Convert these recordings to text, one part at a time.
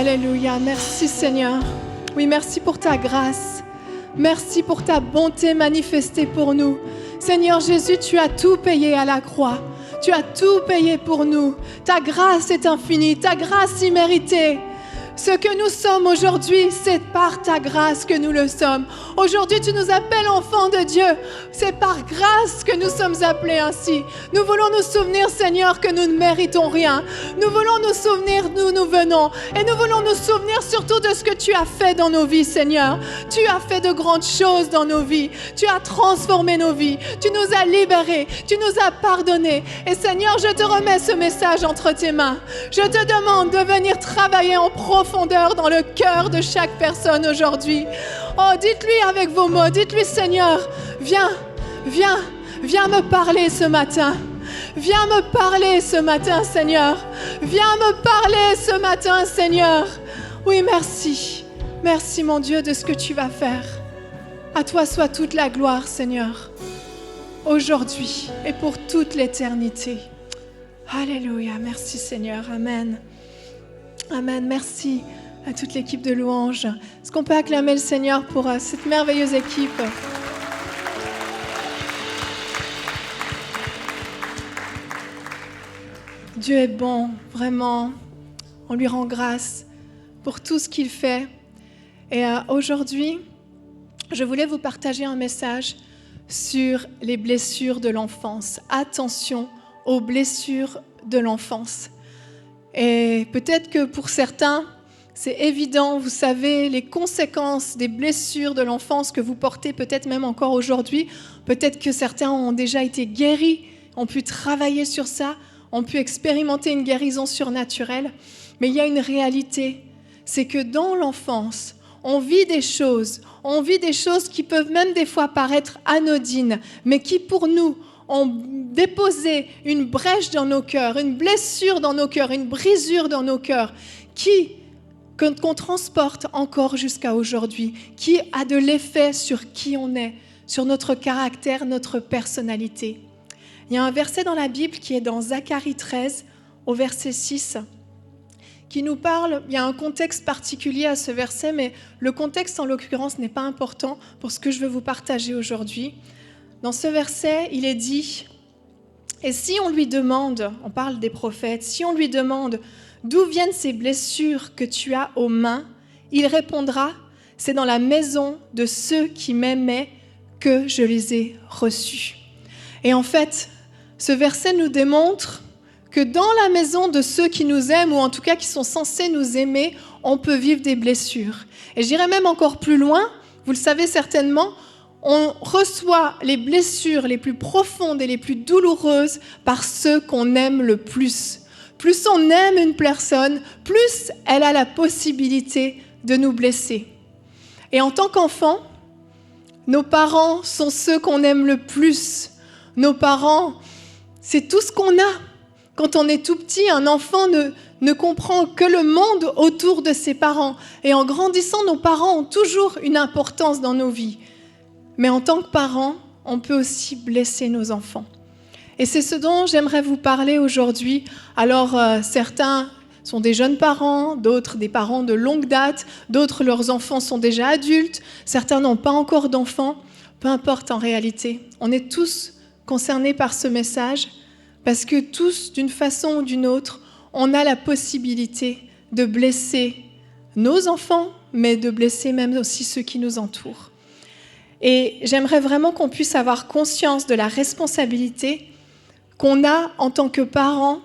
Alléluia. Merci Seigneur. Oui, merci pour ta grâce. Merci pour ta bonté manifestée pour nous. Seigneur Jésus, tu as tout payé à la croix. Tu as tout payé pour nous. Ta grâce est infinie, ta grâce imméritée. Ce que nous sommes aujourd'hui, c'est par ta grâce que nous le sommes. Aujourd'hui, tu nous appelles enfants de Dieu. C'est par grâce que nous sommes appelés ainsi. Nous voulons nous souvenir, Seigneur, que nous ne méritons rien. Nous voulons nous souvenir d'où nous venons. Et nous voulons nous souvenir surtout de ce que tu as fait dans nos vies, Seigneur. Tu as fait de grandes choses dans nos vies. Tu as transformé nos vies. Tu nous as libérés. Tu nous as pardonnés. Et Seigneur, je te remets ce message entre tes mains. Je te demande de venir travailler en profondeur dans le cœur de chaque personne aujourd'hui. Oh, dites-lui avec vos mots, dites-lui Seigneur, viens me parler ce matin. Viens me parler ce matin, Seigneur. Viens me parler ce matin, Seigneur. Oui, merci. Merci, mon Dieu, de ce que tu vas faire. À toi soit toute la gloire, Seigneur, aujourd'hui et pour toute l'éternité. Alléluia. Merci, Seigneur. Amen. Amen. Merci à toute l'équipe de louanges. Est-ce qu'on peut acclamer le Seigneur pour cette merveilleuse équipe? Dieu est bon, vraiment. On lui rend grâce pour tout ce qu'il fait. Et aujourd'hui, je voulais vous partager un message sur les blessures de l'enfance. Attention aux blessures de l'enfance. Et peut-être que pour certains, c'est évident, vous savez, les conséquences des blessures de l'enfance que vous portez peut-être même encore aujourd'hui. Peut-être que certains ont déjà été guéris, ont pu travailler sur ça, ont pu expérimenter une guérison surnaturelle. Mais il y a une réalité, c'est que dans l'enfance, on vit des choses qui peuvent même des fois paraître anodines, mais qui pour nous ont déposé une brèche dans nos cœurs, une blessure dans nos cœurs, une brisure dans nos cœurs, qu'on transporte encore jusqu'à aujourd'hui, qui a de l'effet sur qui on est, sur notre caractère, notre personnalité. Il y a un verset dans la Bible qui est dans Zacharie 13, au verset 6, qui nous parle, il y a un contexte particulier à ce verset, mais le contexte en l'occurrence n'est pas important pour ce que je veux vous partager aujourd'hui. Dans ce verset, il est dit, et si on lui demande, on parle des prophètes, si on lui demande d'où viennent ces blessures que tu as aux mains, il répondra, c'est dans la maison de ceux qui m'aimaient que je les ai reçues. Et en fait, ce verset nous démontre que dans la maison de ceux qui nous aiment, ou en tout cas qui sont censés nous aimer, on peut vivre des blessures. Et j'irai même encore plus loin, vous le savez certainement, on reçoit les blessures les plus profondes et les plus douloureuses par ceux qu'on aime le plus. Plus on aime une personne, plus elle a la possibilité de nous blesser. Et en tant qu'enfant, nos parents sont ceux qu'on aime le plus. Nos parents, c'est tout ce qu'on a. Quand on est tout petit, un enfant ne comprend que le monde autour de ses parents. Et en grandissant, nos parents ont toujours une importance dans nos vies. Mais en tant que parents, on peut aussi blesser nos enfants. Et c'est ce dont j'aimerais vous parler aujourd'hui. Alors, certains sont des jeunes parents, d'autres des parents de longue date, d'autres leurs enfants sont déjà adultes, certains n'ont pas encore d'enfants. Peu importe en réalité, on est tous concernés par ce message parce que tous, d'une façon ou d'une autre, on a la possibilité de blesser nos enfants, mais de blesser même aussi ceux qui nous entourent. Et j'aimerais vraiment qu'on puisse avoir conscience de la responsabilité qu'on a en tant que parents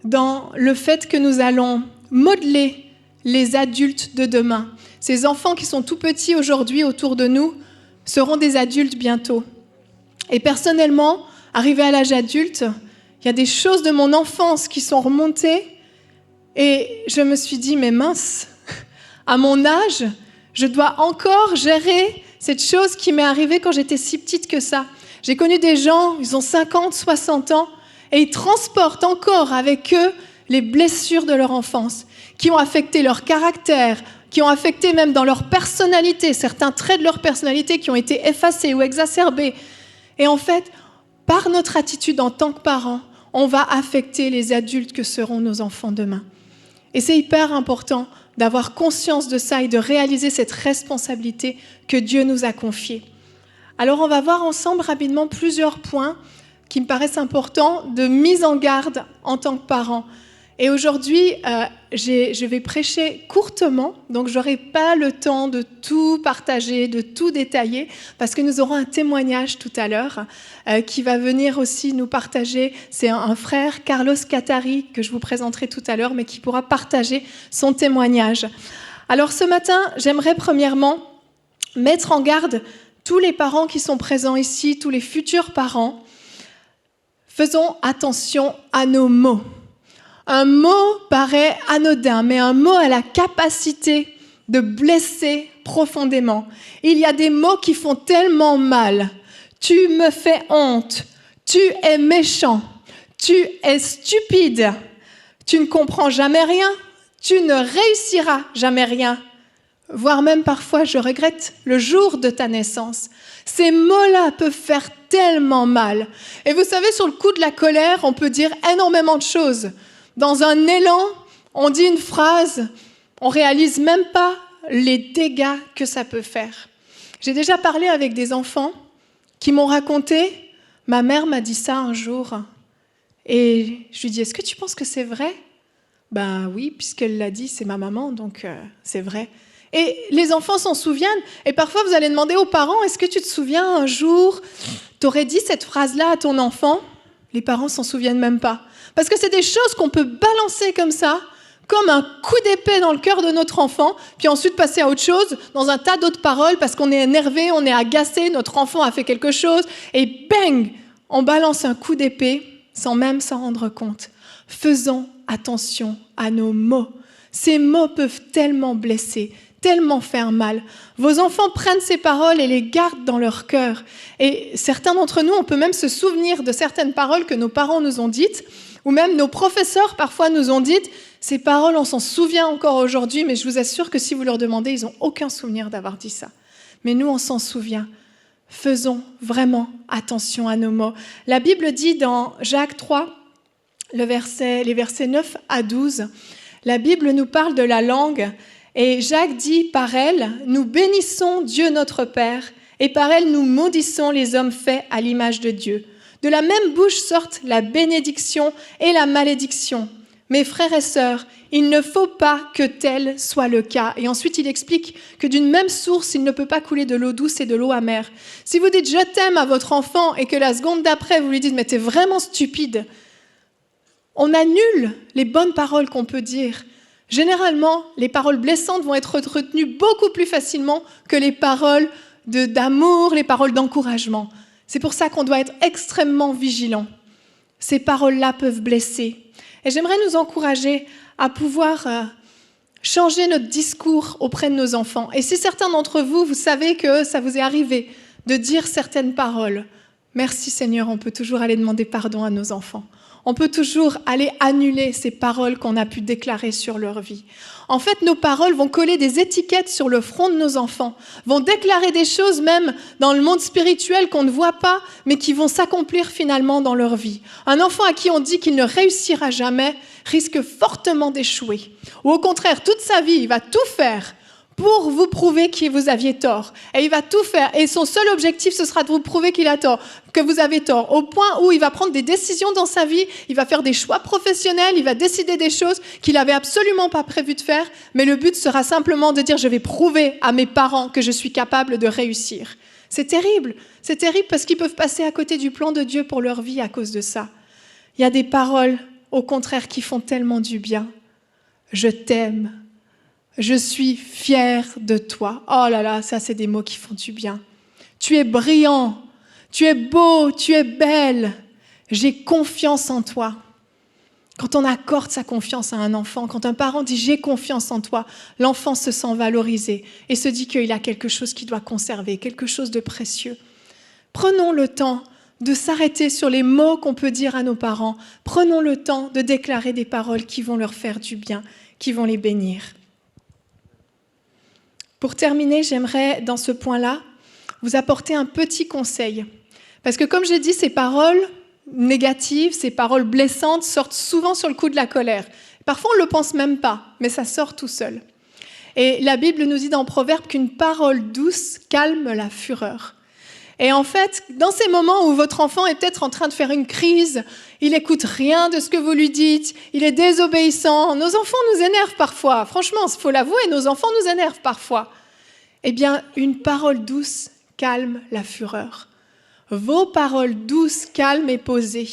dans le fait que nous allons modeler les adultes de demain. Ces enfants qui sont tout petits aujourd'hui autour de nous seront des adultes bientôt. Et personnellement, arrivé à l'âge adulte, il y a des choses de mon enfance qui sont remontées et je me suis dit, mais mince, à mon âge, je dois encore gérer cette chose qui m'est arrivée quand j'étais si petite que ça. J'ai connu des gens, ils ont 50, 60 ans, et ils transportent encore avec eux les blessures de leur enfance, qui ont affecté leur caractère, qui ont affecté même dans leur personnalité, certains traits de leur personnalité qui ont été effacés ou exacerbés. Et en fait, par notre attitude en tant que parents, on va affecter les adultes que seront nos enfants demain. Et c'est hyper important d'avoir conscience de ça et de réaliser cette responsabilité que Dieu nous a confiée. Alors on va voir ensemble rapidement plusieurs points qui me paraissent importants de mise en garde en tant que parent. Et aujourd'hui, je vais prêcher courtement, donc je n'aurai pas le temps de tout partager, de tout détailler, parce que nous aurons un témoignage tout à l'heure qui va venir aussi nous partager. C'est un frère, Carlos Catari, que je vous présenterai tout à l'heure, mais qui pourra partager son témoignage. Alors ce matin, j'aimerais premièrement mettre en garde tous les parents qui sont présents ici, tous les futurs parents. Faisons attention à nos mots. Un mot paraît anodin, mais un mot a la capacité de blesser profondément. Il y a des mots qui font tellement mal. Tu me fais honte. Tu es méchant. Tu es stupide. Tu ne comprends jamais rien. Tu ne réussiras jamais rien. Voire même parfois, je regrette le jour de ta naissance. Ces mots-là peuvent faire tellement mal. Et vous savez, sur le coup de la colère, on peut dire énormément de choses. Dans un élan, on dit une phrase, on réalise même pas les dégâts que ça peut faire. J'ai déjà parlé avec des enfants qui m'ont raconté, ma mère m'a dit ça un jour, et je lui dis, est-ce que tu penses que c'est vrai ? Ben oui, puisqu'elle l'a dit, c'est ma maman, donc c'est vrai. Et les enfants s'en souviennent, et parfois vous allez demander aux parents, est-ce que tu te souviens un jour, tu aurais dit cette phrase-là à ton enfant ? Les parents s'en souviennent même pas. Parce que c'est des choses qu'on peut balancer comme ça, comme un coup d'épée dans le cœur de notre enfant, puis ensuite passer à autre chose, dans un tas d'autres paroles, parce qu'on est énervé, on est agacé, notre enfant a fait quelque chose, et bang, on balance un coup d'épée sans même s'en rendre compte. Faisons attention à nos mots. Ces mots peuvent tellement blesser, tellement faire mal. Vos enfants prennent ces paroles et les gardent dans leur cœur. Et certains d'entre nous, on peut même se souvenir de certaines paroles que nos parents nous ont dites, ou même nos professeurs parfois nous ont dites. Ces paroles, on s'en souvient encore aujourd'hui, mais je vous assure que si vous leur demandez, ils n'ont aucun souvenir d'avoir dit ça. Mais nous, on s'en souvient. Faisons vraiment attention à nos mots. La Bible dit dans Jacques 3, les versets 9 à 12, la Bible nous parle de la langue. Et Jacques dit, par elle, nous bénissons Dieu notre Père, et par elle nous maudissons les hommes faits à l'image de Dieu. De la même bouche sortent la bénédiction et la malédiction. Mes frères et sœurs, il ne faut pas que tel soit le cas. Et ensuite, il explique que d'une même source, il ne peut pas couler de l'eau douce et de l'eau amère. Si vous dites « je t'aime » à votre enfant et que la seconde d'après, vous lui dites « mais t'es vraiment stupide », on annule les bonnes paroles qu'on peut dire. Généralement, les paroles blessantes vont être retenues beaucoup plus facilement que les paroles d'amour, les paroles d'encouragement. C'est pour ça qu'on doit être extrêmement vigilant. Ces paroles-là peuvent blesser. Et j'aimerais nous encourager à pouvoir changer notre discours auprès de nos enfants. Et si certains d'entre vous, vous savez que ça vous est arrivé de dire certaines paroles, merci Seigneur, on peut toujours aller demander pardon à nos enfants. On peut toujours aller annuler ces paroles qu'on a pu déclarer sur leur vie. En fait, nos paroles vont coller des étiquettes sur le front de nos enfants, vont déclarer des choses même dans le monde spirituel qu'on ne voit pas, mais qui vont s'accomplir finalement dans leur vie. Un enfant à qui on dit qu'il ne réussira jamais risque fortement d'échouer. Ou au contraire, toute sa vie, il va tout faire pour vous prouver que vous aviez tort. Et il va tout faire. Et son seul objectif, ce sera de vous prouver qu'il a tort, que vous avez tort. Au point où il va prendre des décisions dans sa vie, il va faire des choix professionnels, il va décider des choses qu'il n'avait absolument pas prévu de faire. Mais le but sera simplement de dire, je vais prouver à mes parents que je suis capable de réussir. C'est terrible parce qu'ils peuvent passer à côté du plan de Dieu pour leur vie à cause de ça. Il y a des paroles, au contraire, qui font tellement du bien. Je t'aime. Je suis fière de toi. Oh là là, ça c'est des mots qui font du bien. Tu es brillant, tu es beau, tu es belle. J'ai confiance en toi. Quand on accorde sa confiance à un enfant, quand un parent dit « j'ai confiance en toi », l'enfant se sent valorisé et se dit qu'il a quelque chose qu'il doit conserver, quelque chose de précieux. Prenons le temps de s'arrêter sur les mots qu'on peut dire à nos parents. Prenons le temps de déclarer des paroles qui vont leur faire du bien, qui vont les bénir. Pour terminer, j'aimerais, dans ce point-là, vous apporter un petit conseil. Parce que comme j'ai dit, ces paroles négatives, ces paroles blessantes sortent souvent sur le coup de la colère. Parfois, on ne le pense même pas, mais ça sort tout seul. Et la Bible nous dit dans Proverbe qu'une parole douce calme la fureur. Et en fait, dans ces moments où votre enfant est peut-être en train de faire une crise, il n'écoute rien de ce que vous lui dites, il est désobéissant, nos enfants nous énervent parfois. Franchement, il faut l'avouer, nos enfants nous énervent parfois. Eh bien, une parole douce calme la fureur. Vos paroles douces, calmes et posées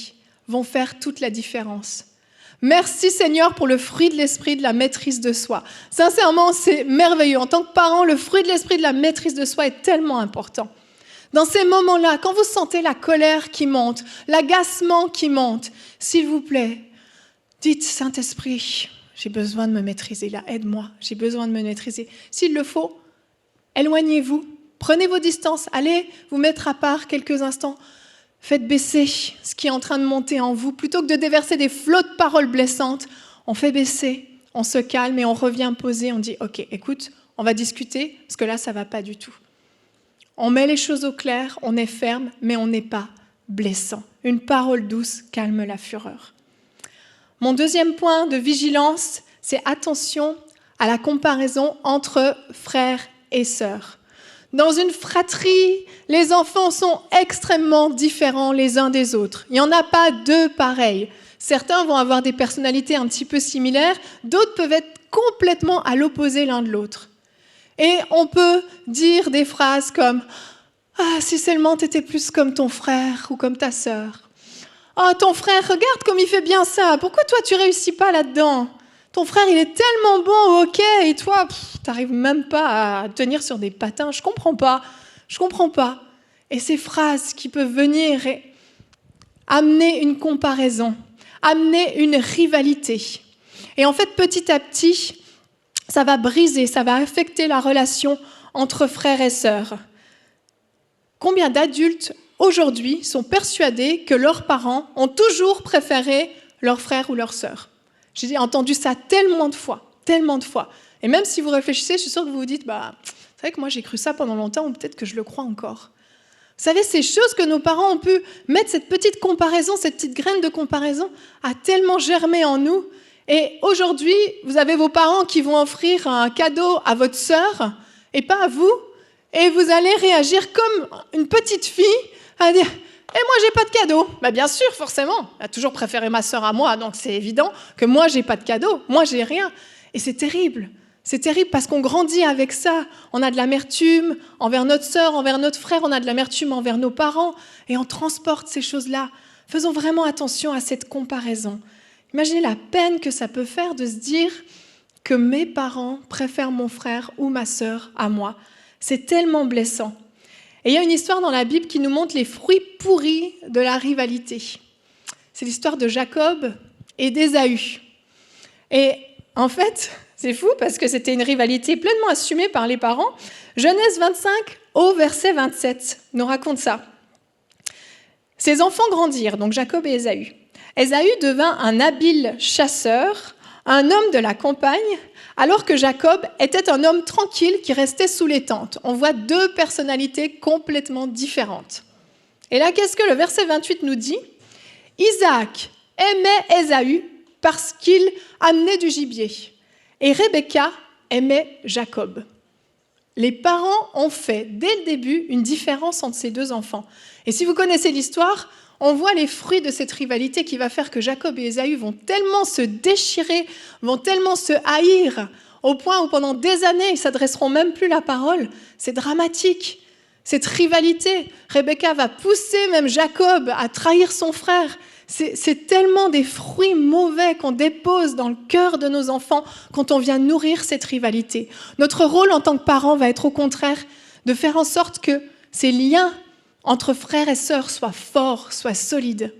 vont faire toute la différence. Merci Seigneur pour le fruit de l'esprit de la maîtrise de soi. Sincèrement, c'est merveilleux. En tant que parent, le fruit de l'esprit de la maîtrise de soi est tellement important. Dans ces moments-là, quand vous sentez la colère qui monte, l'agacement qui monte, s'il vous plaît, dites Saint-Esprit, j'ai besoin de me maîtriser là, aide-moi, j'ai besoin de me maîtriser. S'il le faut, éloignez-vous, prenez vos distances, allez vous mettre à part quelques instants. Faites baisser ce qui est en train de monter en vous. Plutôt que de déverser des flots de paroles blessantes, on fait baisser, on se calme et on revient poser. On dit, ok, écoute, on va discuter, parce que là, ça ne va pas du tout. On met les choses au clair, on est ferme, mais on n'est pas blessant. Une parole douce calme la fureur. Mon deuxième point de vigilance, c'est attention à la comparaison entre frères et sœurs. Dans une fratrie, les enfants sont extrêmement différents les uns des autres. Il n'y en a pas deux pareils. Certains vont avoir des personnalités un petit peu similaires, d'autres peuvent être complètement à l'opposé l'un de l'autre. Et on peut dire des phrases comme « Ah, si seulement tu étais plus comme ton frère ou comme ta sœur. Ah, ton frère, regarde comme il fait bien ça. Pourquoi toi, tu réussis pas là-dedans ? Ton frère, il est tellement bon au hockey et toi, tu n'arrives même pas à tenir sur des patins. Je comprends pas. Et ces phrases qui peuvent venir et amener une comparaison, amener une rivalité. Et en fait, petit à petit, ça va briser, ça va affecter la relation entre frères et sœurs. Combien d'adultes aujourd'hui sont persuadés que leurs parents ont toujours préféré leur frère ou leur sœur ? J'ai entendu ça tellement de fois. Et même si vous réfléchissez, je suis sûre que vous vous dites, c'est vrai que moi j'ai cru ça pendant longtemps, ou peut-être que je le crois encore. Vous savez, ces choses que nos parents ont pu mettre, cette petite comparaison, cette petite graine de comparaison, a tellement germé en nous. Et aujourd'hui, vous avez vos parents qui vont offrir un cadeau à votre sœur, et pas à vous, et vous allez réagir comme une petite fille, à dire... Et moi, j'ai pas de cadeau. Bien sûr, forcément. Elle a toujours préféré ma sœur à moi, donc c'est évident que moi, j'ai pas de cadeau. Moi, j'ai rien. Et c'est terrible. C'est terrible parce qu'on grandit avec ça. On a de l'amertume envers notre sœur, envers notre frère. On a de l'amertume envers nos parents. Et on transporte ces choses-là. Faisons vraiment attention à cette comparaison. Imaginez la peine que ça peut faire de se dire que mes parents préfèrent mon frère ou ma sœur à moi. C'est tellement blessant. Et il y a une histoire dans la Bible qui nous montre les fruits pourris de la rivalité. C'est l'histoire de Jacob et d'Ésaü. Et en fait, c'est fou parce que c'était une rivalité pleinement assumée par les parents. Genèse 25 au verset 27 nous raconte ça. Ses enfants grandirent, donc Jacob et Ésaü. Ésaü devint un habile chasseur, un homme de la campagne, alors que Jacob était un homme tranquille qui restait sous les tentes. On voit deux personnalités complètement différentes. Et là, qu'est-ce que le verset 28 nous dit ? Isaac aimait Ésaü parce qu'il amenait du gibier. Et Rebecca aimait Jacob. Les parents ont fait, dès le début, une différence entre ces deux enfants. Et si vous connaissez l'histoire, on voit les fruits de cette rivalité qui va faire que Jacob et Ésaü vont tellement se déchirer, vont tellement se haïr, au point où pendant des années, ils ne s'adresseront même plus la parole. C'est dramatique, cette rivalité. Rebecca va pousser même Jacob à trahir son frère. C'est tellement des fruits mauvais qu'on dépose dans le cœur de nos enfants quand on vient nourrir cette rivalité. Notre rôle en tant que parents va être au contraire de faire en sorte que ces liens entre frères et sœurs soient forts, soient solides.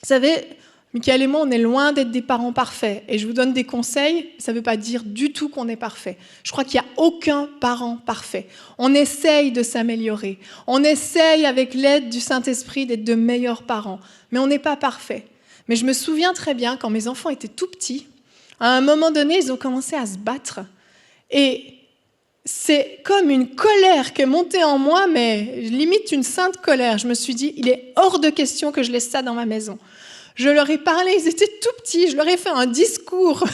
Vous savez, Michael et moi, on est loin d'être des parents parfaits. Et je vous donne des conseils, ça ne veut pas dire du tout qu'on est parfait. Je crois qu'il n'y a aucun parent parfait. On essaye de s'améliorer. On essaye, avec l'aide du Saint-Esprit, d'être de meilleurs parents. Mais on n'est pas parfait. Mais je me souviens très bien, quand mes enfants étaient tout petits, à un moment donné, ils ont commencé à se battre. Et c'est comme une colère qui est montée en moi, mais limite une sainte colère. Je me suis dit, il est hors de question que je laisse ça dans ma maison. Je leur ai parlé, ils étaient tout petits, je leur ai fait un discours.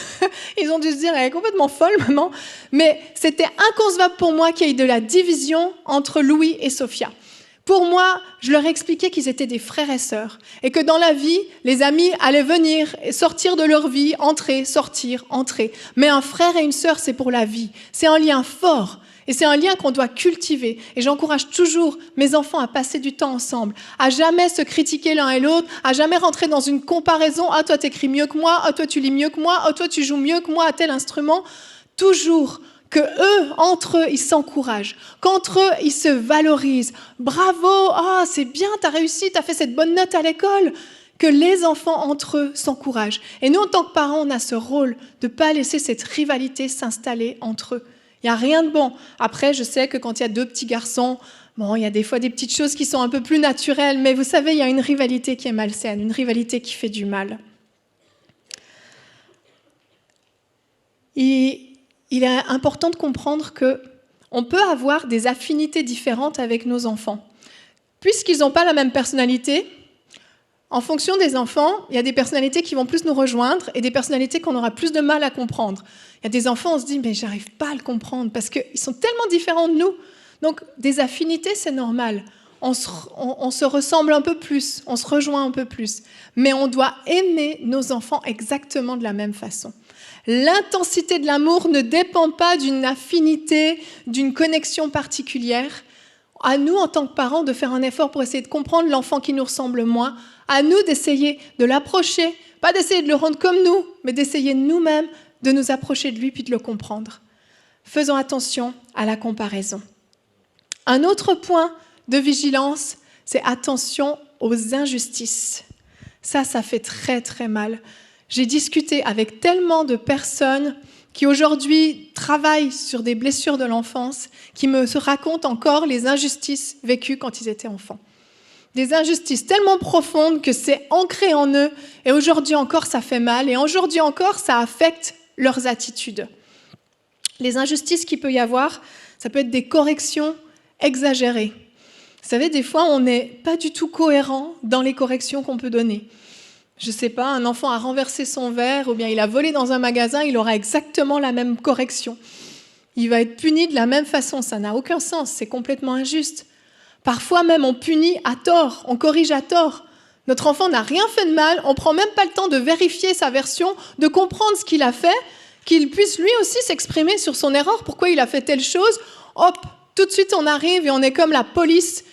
Ils ont dû se dire, elle est complètement folle, maman. Mais c'était inconcevable pour moi qu'il y ait de la division entre Louis et Sophia. Pour moi, je leur ai expliqué qu'ils étaient des frères et sœurs et que dans la vie, les amis allaient venir et sortir de leur vie, entrer, sortir, entrer. Mais un frère et une sœur, c'est pour la vie. C'est un lien fort et c'est un lien qu'on doit cultiver. Et j'encourage toujours mes enfants à passer du temps ensemble, à jamais se critiquer l'un et l'autre, à jamais rentrer dans une comparaison. « Ah, toi, t'écris mieux que moi. Ah, toi, tu lis mieux que moi. Ah, toi, tu joues mieux que moi à tel instrument. » Toujours que eux, entre eux, ils s'encouragent, qu'entre eux, ils se valorisent. Bravo, oh, c'est bien, t'as réussi, t'as fait cette bonne note à l'école. Que les enfants, entre eux, s'encouragent. Et nous, en tant que parents, on a ce rôle de ne pas laisser cette rivalité s'installer entre eux. Il n'y a rien de bon. Après, je sais que quand il y a deux petits garçons, bon, il y a des fois des petites choses qui sont un peu plus naturelles, mais vous savez, il y a une rivalité qui est malsaine, une rivalité qui fait du mal. Il est important de comprendre qu'on peut avoir des affinités différentes avec nos enfants. Puisqu'ils n'ont pas la même personnalité, en fonction des enfants, il y a des personnalités qui vont plus nous rejoindre et des personnalités qu'on aura plus de mal à comprendre. Il y a des enfants, on se dit, mais j'arrive pas à le comprendre parce qu'ils sont tellement différents de nous. Donc, des affinités, c'est normal. On se ressemble un peu plus, on se rejoint un peu plus. Mais on doit aimer nos enfants exactement de la même façon. L'intensité de l'amour ne dépend pas d'une affinité, d'une connexion particulière. À nous, en tant que parents, de faire un effort pour essayer de comprendre l'enfant qui nous ressemble moins. À nous d'essayer de l'approcher, pas d'essayer de le rendre comme nous, mais d'essayer nous-mêmes de nous approcher de lui puis de le comprendre. Faisons attention à la comparaison. Un autre point de vigilance, c'est attention aux injustices. Ça fait très très mal. J'ai discuté avec tellement de personnes qui aujourd'hui travaillent sur des blessures de l'enfance, qui me racontent encore les injustices vécues quand ils étaient enfants. Des injustices tellement profondes que c'est ancré en eux, et aujourd'hui encore ça fait mal, et aujourd'hui encore ça affecte leurs attitudes. Les injustices qu'il peut y avoir, ça peut être des corrections exagérées. Vous savez, des fois on n'est pas du tout cohérent dans les corrections qu'on peut donner. Je ne sais pas, un enfant a renversé son verre ou bien il a volé dans un magasin, il aura exactement la même correction. Il va être puni de la même façon, ça n'a aucun sens, c'est complètement injuste. Parfois même on punit à tort, on corrige à tort. Notre enfant n'a rien fait de mal, on ne prend même pas le temps de vérifier sa version, de comprendre ce qu'il a fait, qu'il puisse lui aussi s'exprimer sur son erreur, pourquoi il a fait telle chose. Hop, tout de suite on arrive et on est comme la police,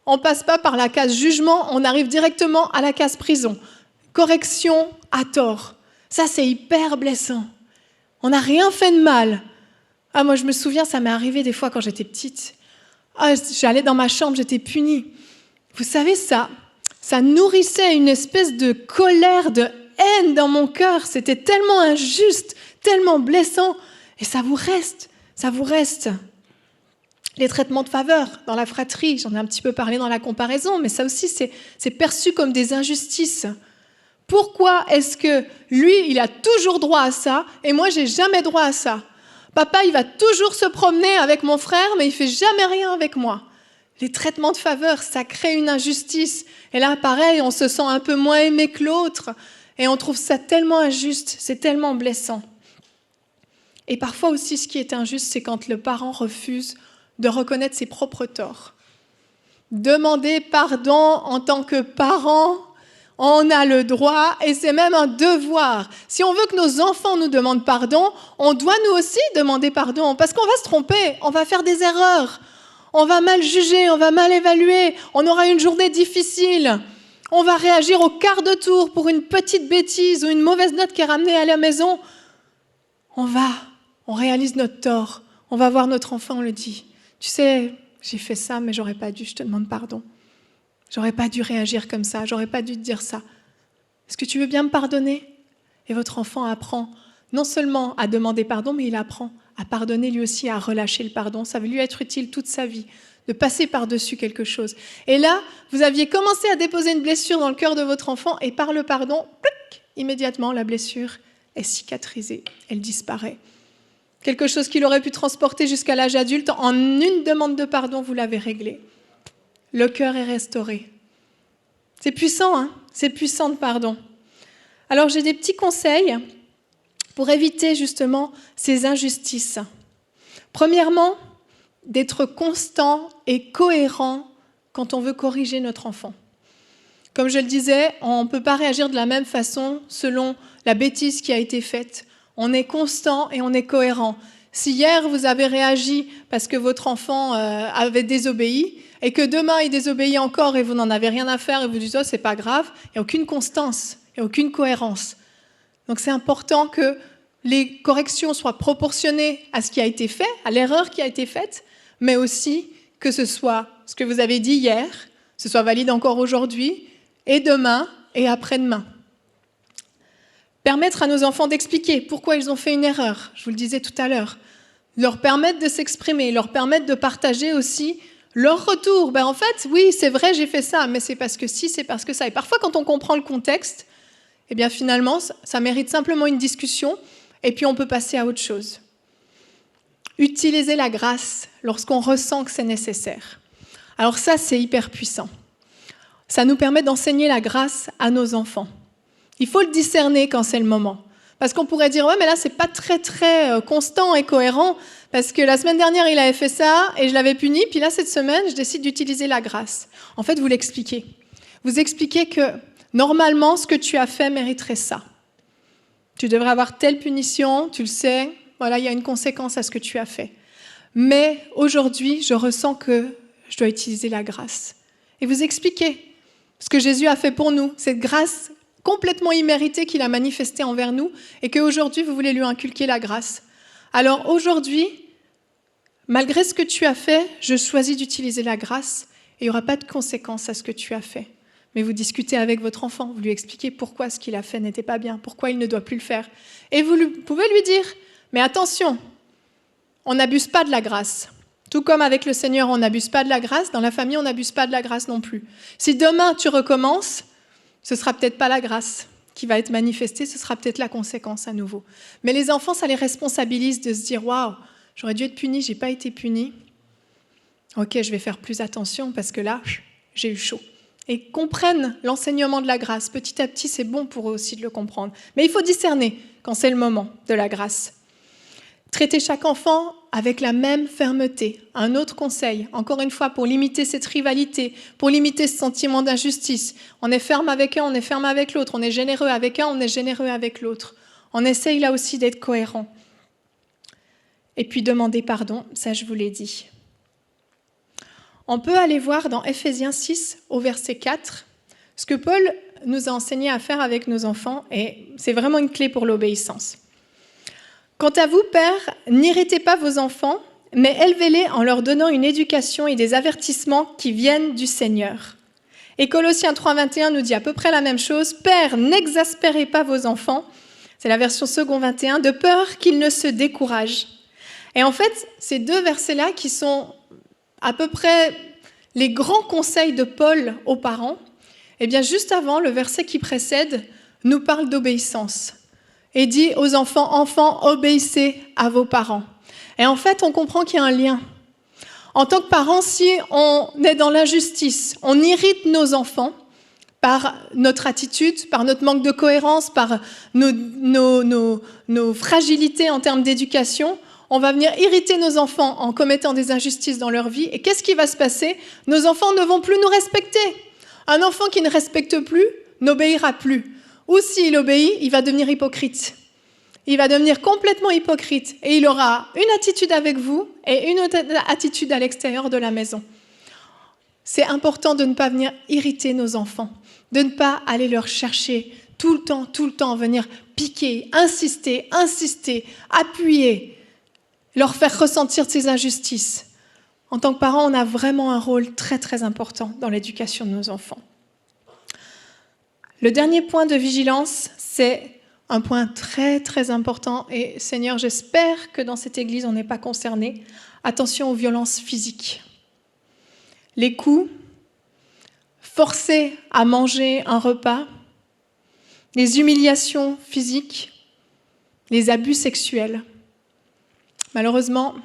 on ne passe pas par la case jugement, on arrive directement à la case prison. Correction à tort. Ça, c'est hyper blessant. On n'a rien fait de mal. Ah, moi, je me souviens, ça m'est arrivé des fois quand j'étais petite. Ah, j'allais dans ma chambre, j'étais punie. Vous savez, ça nourrissait une espèce de colère, de haine dans mon cœur. C'était tellement injuste, tellement blessant. Et ça vous reste, ça vous reste. Les traitements de faveur dans la fratrie, j'en ai un petit peu parlé dans la comparaison, mais ça aussi, c'est perçu comme des injustices. Pourquoi est-ce que lui, il a toujours droit à ça et moi, j'ai jamais droit à ça? Papa, il va toujours se promener avec mon frère, mais il fait jamais rien avec moi. Les traitements de faveur, ça crée une injustice. Et là, pareil, on se sent un peu moins aimé que l'autre et on trouve ça tellement injuste, c'est tellement blessant. Et parfois aussi, ce qui est injuste, c'est quand le parent refuse de reconnaître ses propres torts. Demander pardon en tant que parent, on a le droit et c'est même un devoir. Si on veut que nos enfants nous demandent pardon, on doit nous aussi demander pardon parce qu'on va se tromper, on va faire des erreurs, on va mal juger, on va mal évaluer, on aura une journée difficile, on va réagir au quart de tour pour une petite bêtise ou une mauvaise note qui est ramenée à la maison. On réalise notre tort, on va voir notre enfant, on le dit. Tu sais, j'ai fait ça, mais j'aurais pas dû, je te demande pardon. J'aurais pas dû réagir comme ça, j'aurais pas dû te dire ça. Est-ce que tu veux bien me pardonner? Et votre enfant apprend non seulement à demander pardon, mais il apprend à pardonner lui aussi, à relâcher le pardon. Ça va lui être utile toute sa vie, de passer par-dessus quelque chose. Et là, vous aviez commencé à déposer une blessure dans le cœur de votre enfant, et par le pardon, plic, immédiatement, la blessure est cicatrisée, elle disparaît. Quelque chose qu'il aurait pu transporter jusqu'à l'âge adulte, en une demande de pardon, vous l'avez réglé. Le cœur est restauré. C'est puissant, hein? C'est puissant de pardon. Alors j'ai des petits conseils pour éviter justement ces injustices. Premièrement, d'être constant et cohérent quand on veut corriger notre enfant. Comme je le disais, on ne peut pas réagir de la même façon selon la bêtise qui a été faite. On est constant et on est cohérent. Si hier vous avez réagi parce que votre enfant avait désobéi et que demain il désobéit encore et vous n'en avez rien à faire et vous dites « oh, c'est pas grave », il n'y a aucune constance, il n'y a aucune cohérence. Donc c'est important que les corrections soient proportionnées à ce qui a été fait, à l'erreur qui a été faite, mais aussi que ce soit ce que vous avez dit hier, ce soit valide encore aujourd'hui, et demain, et après-demain. Permettre à nos enfants d'expliquer pourquoi ils ont fait une erreur, je vous le disais tout à l'heure. Leur permettre de s'exprimer, leur permettre de partager aussi leur retour. En fait, oui, c'est vrai, j'ai fait ça, mais c'est parce que si, c'est parce que ça. Et parfois, quand on comprend le contexte, eh bien finalement, ça mérite simplement une discussion, et puis on peut passer à autre chose. Utiliser la grâce lorsqu'on ressent que c'est nécessaire. Alors ça, c'est hyper puissant. Ça nous permet d'enseigner la grâce à nos enfants. Il faut le discerner quand c'est le moment. Parce qu'on pourrait dire, ouais, mais là, c'est pas très constant et cohérent, parce que la semaine dernière, il avait fait ça, et je l'avais puni, puis là, cette semaine, je décide d'utiliser la grâce. En fait, vous l'expliquez. Vous expliquez que, normalement, ce que tu as fait mériterait ça. Tu devrais avoir telle punition, tu le sais, voilà, il y a une conséquence à ce que tu as fait. Mais aujourd'hui, je ressens que je dois utiliser la grâce. Et vous expliquez ce que Jésus a fait pour nous, cette grâce complètement imméritée qu'il a manifestée envers nous, et qu'aujourd'hui, vous voulez lui inculquer la grâce. Alors aujourd'hui, malgré ce que tu as fait, je choisis d'utiliser la grâce, et il n'y aura pas de conséquence à ce que tu as fait. Mais vous discutez avec votre enfant, vous lui expliquez pourquoi ce qu'il a fait n'était pas bien, pourquoi il ne doit plus le faire. Et vous pouvez lui dire, mais attention, on n'abuse pas de la grâce. Tout comme avec le Seigneur, on n'abuse pas de la grâce, dans la famille, on n'abuse pas de la grâce non plus. Si demain tu recommences, ce ne sera peut-être pas la grâce qui va être manifestée, ce sera peut-être la conséquence à nouveau. Mais les enfants, ça les responsabilise de se dire « Waouh, j'aurais dû être puni, je n'ai pas été puni. Ok, je vais faire plus attention parce que là, j'ai eu chaud. » Et comprennent l'enseignement de la grâce. Petit à petit, c'est bon pour eux aussi de le comprendre. Mais il faut discerner quand c'est le moment de la grâce. Traiter chaque enfant avec la même fermeté. Un autre conseil, encore une fois, pour limiter cette rivalité, pour limiter ce sentiment d'injustice. On est ferme avec un, on est ferme avec l'autre. On est généreux avec un, on est généreux avec l'autre. On essaye là aussi d'être cohérent. Et puis demander pardon, ça je vous l'ai dit. On peut aller voir dans Ephésiens 6, au verset 4, ce que Paul nous a enseigné à faire avec nos enfants, et c'est vraiment une clé pour l'obéissance. Quant à vous, pères, n'irritez pas vos enfants, mais élevez-les en leur donnant une éducation et des avertissements qui viennent du Seigneur. Et Colossiens 3, 21 nous dit à peu près la même chose. Pères, n'exaspérez pas vos enfants, c'est la version second 21, de peur qu'ils ne se découragent. Et en fait, ces deux versets-là qui sont à peu près les grands conseils de Paul aux parents, eh bien juste avant, le verset qui précède nous parle d'obéissance. Et dit aux enfants, enfants, obéissez à vos parents. Et en fait, on comprend qu'il y a un lien. En tant que parents, si on est dans l'injustice, on irrite nos enfants par notre attitude, par notre manque de cohérence, par nos fragilités en termes d'éducation, on va venir irriter nos enfants en commettant des injustices dans leur vie. Et qu'est-ce qui va se passer? Nos enfants ne vont plus nous respecter. Un enfant qui ne respecte plus n'obéira plus. Ou s'il obéit, il va devenir hypocrite. Il va devenir complètement hypocrite. Et il aura une attitude avec vous et une autre attitude à l'extérieur de la maison. C'est important de ne pas venir irriter nos enfants, de ne pas aller leur chercher tout le temps, venir piquer, insister, appuyer, leur faire ressentir ces injustices. En tant que parents, on a vraiment un rôle très, très important dans l'éducation de nos enfants. Le dernier point de vigilance, c'est un point très, très important. Et Seigneur, j'espère que dans cette église, on n'est pas concerné. Attention aux violences physiques. Les coups, forcer à manger un repas, les humiliations physiques, les abus sexuels. Malheureusement,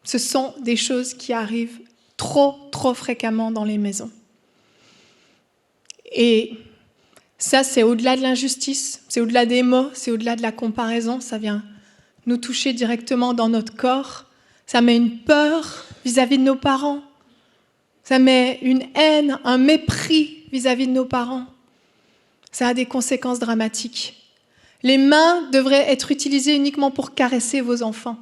ce sont des choses qui arrivent trop fréquemment dans les maisons. Et Ça, c'est au-delà de l'injustice, c'est au-delà des mots, c'est au-delà de la comparaison. Ça vient nous toucher directement dans notre corps. Ça met une peur vis-à-vis de nos parents. Ça met une haine, un mépris vis-à-vis de nos parents. Ça a des conséquences dramatiques. Les mains devraient être utilisées uniquement pour caresser vos enfants.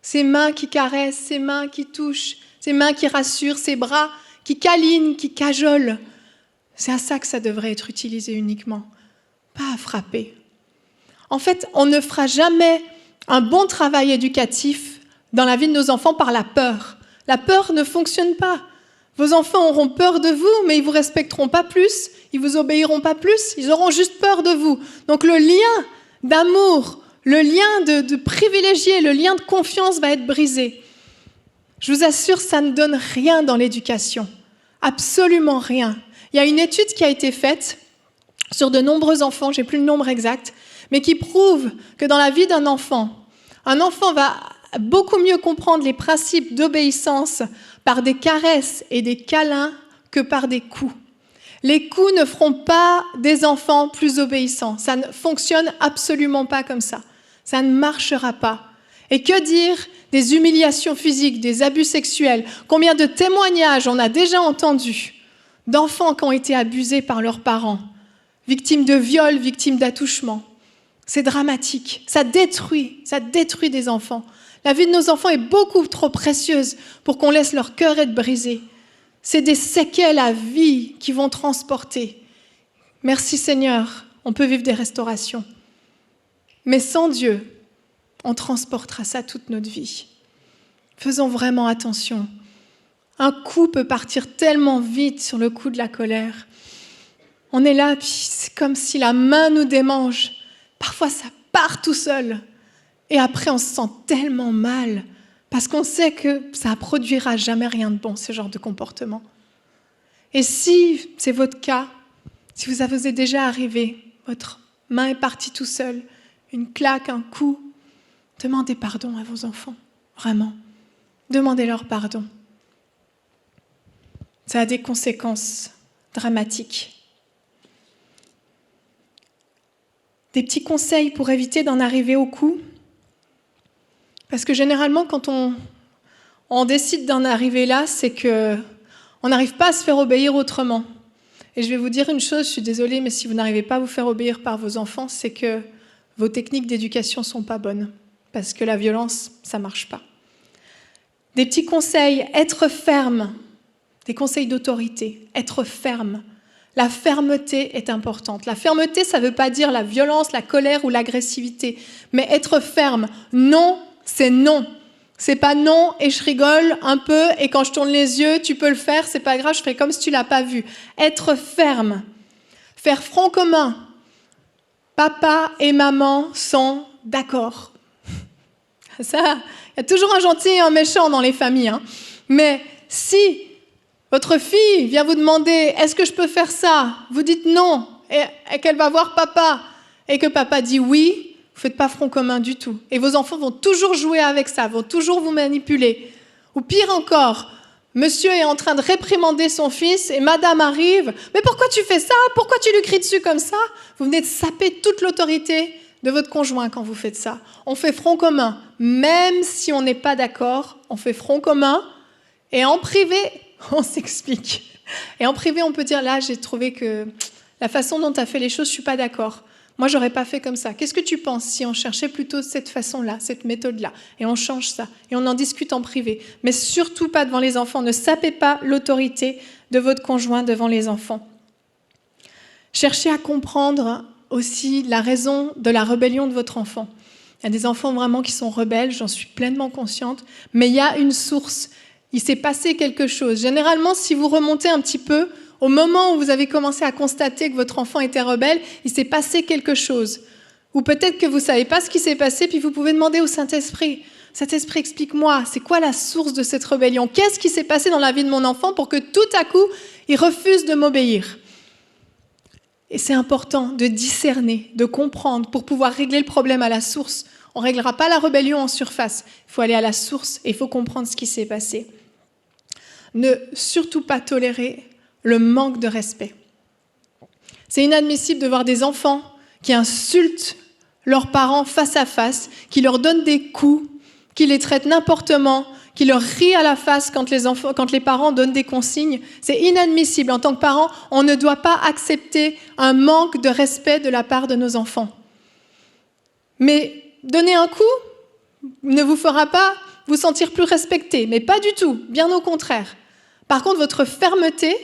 Ces mains qui caressent, ces mains qui touchent, ces mains qui rassurent, ces bras qui câlinent, qui cajolent. C'est à ça que ça devrait être utilisé uniquement, pas à frapper. En fait, on ne fera jamais un bon travail éducatif dans la vie de nos enfants par la peur. La peur ne fonctionne pas. Vos enfants auront peur de vous, mais ils ne vous respecteront pas plus, ils ne vous obéiront pas plus, ils auront juste peur de vous. Donc le lien d'amour, le lien de privilégié, le lien de confiance va être brisé. Je vous assure, ça ne donne rien dans l'éducation. Absolument rien. Il y a une étude qui a été faite sur de nombreux enfants, je n'ai plus le nombre exact, mais qui prouve que dans la vie d'un enfant, un enfant va beaucoup mieux comprendre les principes d'obéissance par des caresses et des câlins que par des coups. Les coups ne feront pas des enfants plus obéissants. Ça ne fonctionne absolument pas comme ça. Ça ne marchera pas. Et que dire des humiliations physiques, des abus sexuels? Combien de témoignages on a déjà entendus d'enfants qui ont été abusés par leurs parents, victimes de viols, victimes d'attouchements? C'est dramatique. Ça détruit des enfants. La vie de nos enfants est beaucoup trop précieuse pour qu'on laisse leur cœur être brisé. C'est des séquelles à vie qui vont transporter. Merci Seigneur, on peut vivre des restaurations. Mais sans Dieu, on transportera ça toute notre vie. Faisons vraiment attention. Un coup peut partir tellement vite sur le coup de la colère. On est là, puis c'est comme si la main nous démange. Parfois, ça part tout seul. Et après, on se sent tellement mal parce qu'on sait que ça ne produira jamais rien de bon, ce genre de comportement. Et si c'est votre cas, si vous avez déjà arrivé, votre main est partie tout seul, une claque, un coup, demandez pardon à vos enfants, vraiment. Demandez-leur pardon. Ça a des conséquences dramatiques. Des petits conseils pour éviter d'en arriver au coup. Parce que généralement, quand on décide d'en arriver là, c'est qu'on n'arrive pas à se faire obéir autrement. Et je vais vous dire une chose, je suis désolée, mais si vous n'arrivez pas à vous faire obéir par vos enfants, c'est que vos techniques d'éducation ne sont pas bonnes. Parce que la violence, ça ne marche pas. Des petits conseils, être ferme. Des conseils d'autorité, être ferme. La fermeté est importante. La fermeté, ça ne veut pas dire la violence, la colère ou l'agressivité. Mais être ferme, non, c'est non. C'est pas non et je rigole un peu et quand je tourne les yeux, tu peux le faire, c'est pas grave, je ferai comme si tu l'as pas vu. Être ferme. Faire front commun. Papa et maman sont d'accord. Ça, il y a toujours un gentil et un méchant dans les familles. Hein. Mais si votre fille vient vous demander « Est-ce que je peux faire ça ?» Vous dites non et qu'elle va voir papa et que papa dit oui, vous ne faites pas front commun du tout. Et vos enfants vont toujours jouer avec ça, vont toujours vous manipuler. Ou pire encore, monsieur est en train de réprimander son fils et madame arrive « Mais pourquoi tu fais ça? Pourquoi tu lui cries dessus comme ça ?» Vous venez de saper toute l'autorité de votre conjoint quand vous faites ça. On fait front commun. Même si on n'est pas d'accord, on fait front commun et en privé, on s'explique. Et en privé, on peut dire, là, j'ai trouvé que la façon dont tu as fait les choses, je ne suis pas d'accord. Moi, je n'aurais pas fait comme ça. Qu'est-ce que tu penses si on cherchait plutôt cette façon-là, cette méthode-là? Et on change ça. Et on en discute en privé. Mais surtout pas devant les enfants. Ne sapez pas l'autorité de votre conjoint devant les enfants. Cherchez à comprendre aussi la raison de la rébellion de votre enfant. Il y a des enfants vraiment qui sont rebelles, j'en suis pleinement consciente. Mais il y a une source. Il s'est passé quelque chose. Généralement, si vous remontez un petit peu, au moment où vous avez commencé à constater que votre enfant était rebelle, il s'est passé quelque chose. Ou peut-être que vous ne savez pas ce qui s'est passé, puis vous pouvez demander au Saint-Esprit. Saint-Esprit, explique-moi, c'est quoi la source de cette rébellion? Qu'est-ce qui s'est passé dans la vie de mon enfant pour que tout à coup, il refuse de m'obéir? Et c'est important de discerner, de comprendre pour pouvoir régler le problème à la source. On ne réglera pas la rébellion en surface. Il faut aller à la source et il faut comprendre ce qui s'est passé. Ne surtout pas tolérer le manque de respect. C'est inadmissible de voir des enfants qui insultent leurs parents face à face, qui leur donnent des coups, qui les traitent n'importe comment, qui leur rient à la face quand les parents donnent des consignes. C'est inadmissible. En tant que parent, on ne doit pas accepter un manque de respect de la part de nos enfants. Mais donner un coup ne vous fera pas vous sentir plus respecté, mais pas du tout, bien au contraire. Par contre, votre fermeté,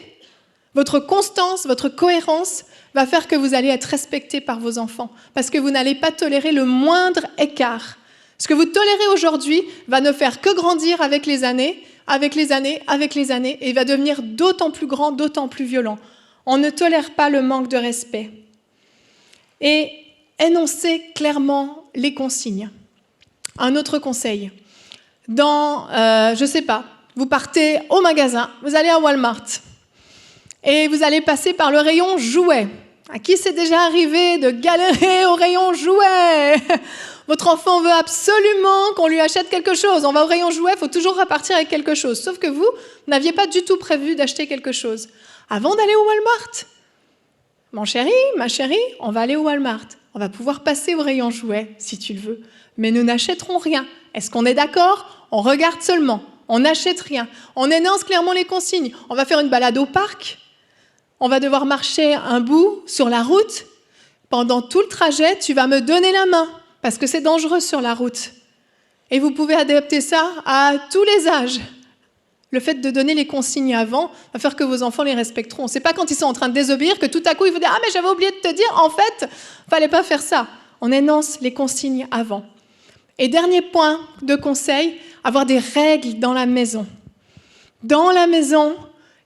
votre constance, votre cohérence va faire que vous allez être respecté par vos enfants, parce que vous n'allez pas tolérer le moindre écart. Ce que vous tolérez aujourd'hui va ne faire que grandir avec les années, et va devenir d'autant plus grand, d'autant plus violent. On ne tolère pas le manque de respect. Et énoncez clairement les consignes. Un autre conseil. Vous partez au magasin, vous allez à Walmart, et vous allez passer par le rayon jouets. À qui c'est déjà arrivé de galérer au rayon jouets ? Votre enfant veut absolument qu'on lui achète quelque chose. On va au rayon jouets, il faut toujours repartir avec quelque chose. Sauf que vous n'aviez pas du tout prévu d'acheter quelque chose. Avant d'aller au Walmart, mon chéri, ma chérie, on va aller au Walmart. On va pouvoir passer au rayon jouets, si tu le veux. Mais nous n'achèterons rien. Est-ce qu'on est d'accord ? On regarde seulement. On n'achète rien. On énonce clairement les consignes. On va faire une balade au parc. On va devoir marcher un bout sur la route. Pendant tout le trajet, tu vas me donner la main, parce que c'est dangereux sur la route. Et vous pouvez adapter ça à tous les âges. Le fait de donner les consignes avant va faire que vos enfants les respecteront. C'est pas quand ils sont en train de désobéir que tout à coup ils vous disent « Ah, mais j'avais oublié de te dire, en fait, fallait pas faire ça ». On énonce les consignes avant. Et dernier point de conseil, avoir des règles dans la maison. Dans la maison,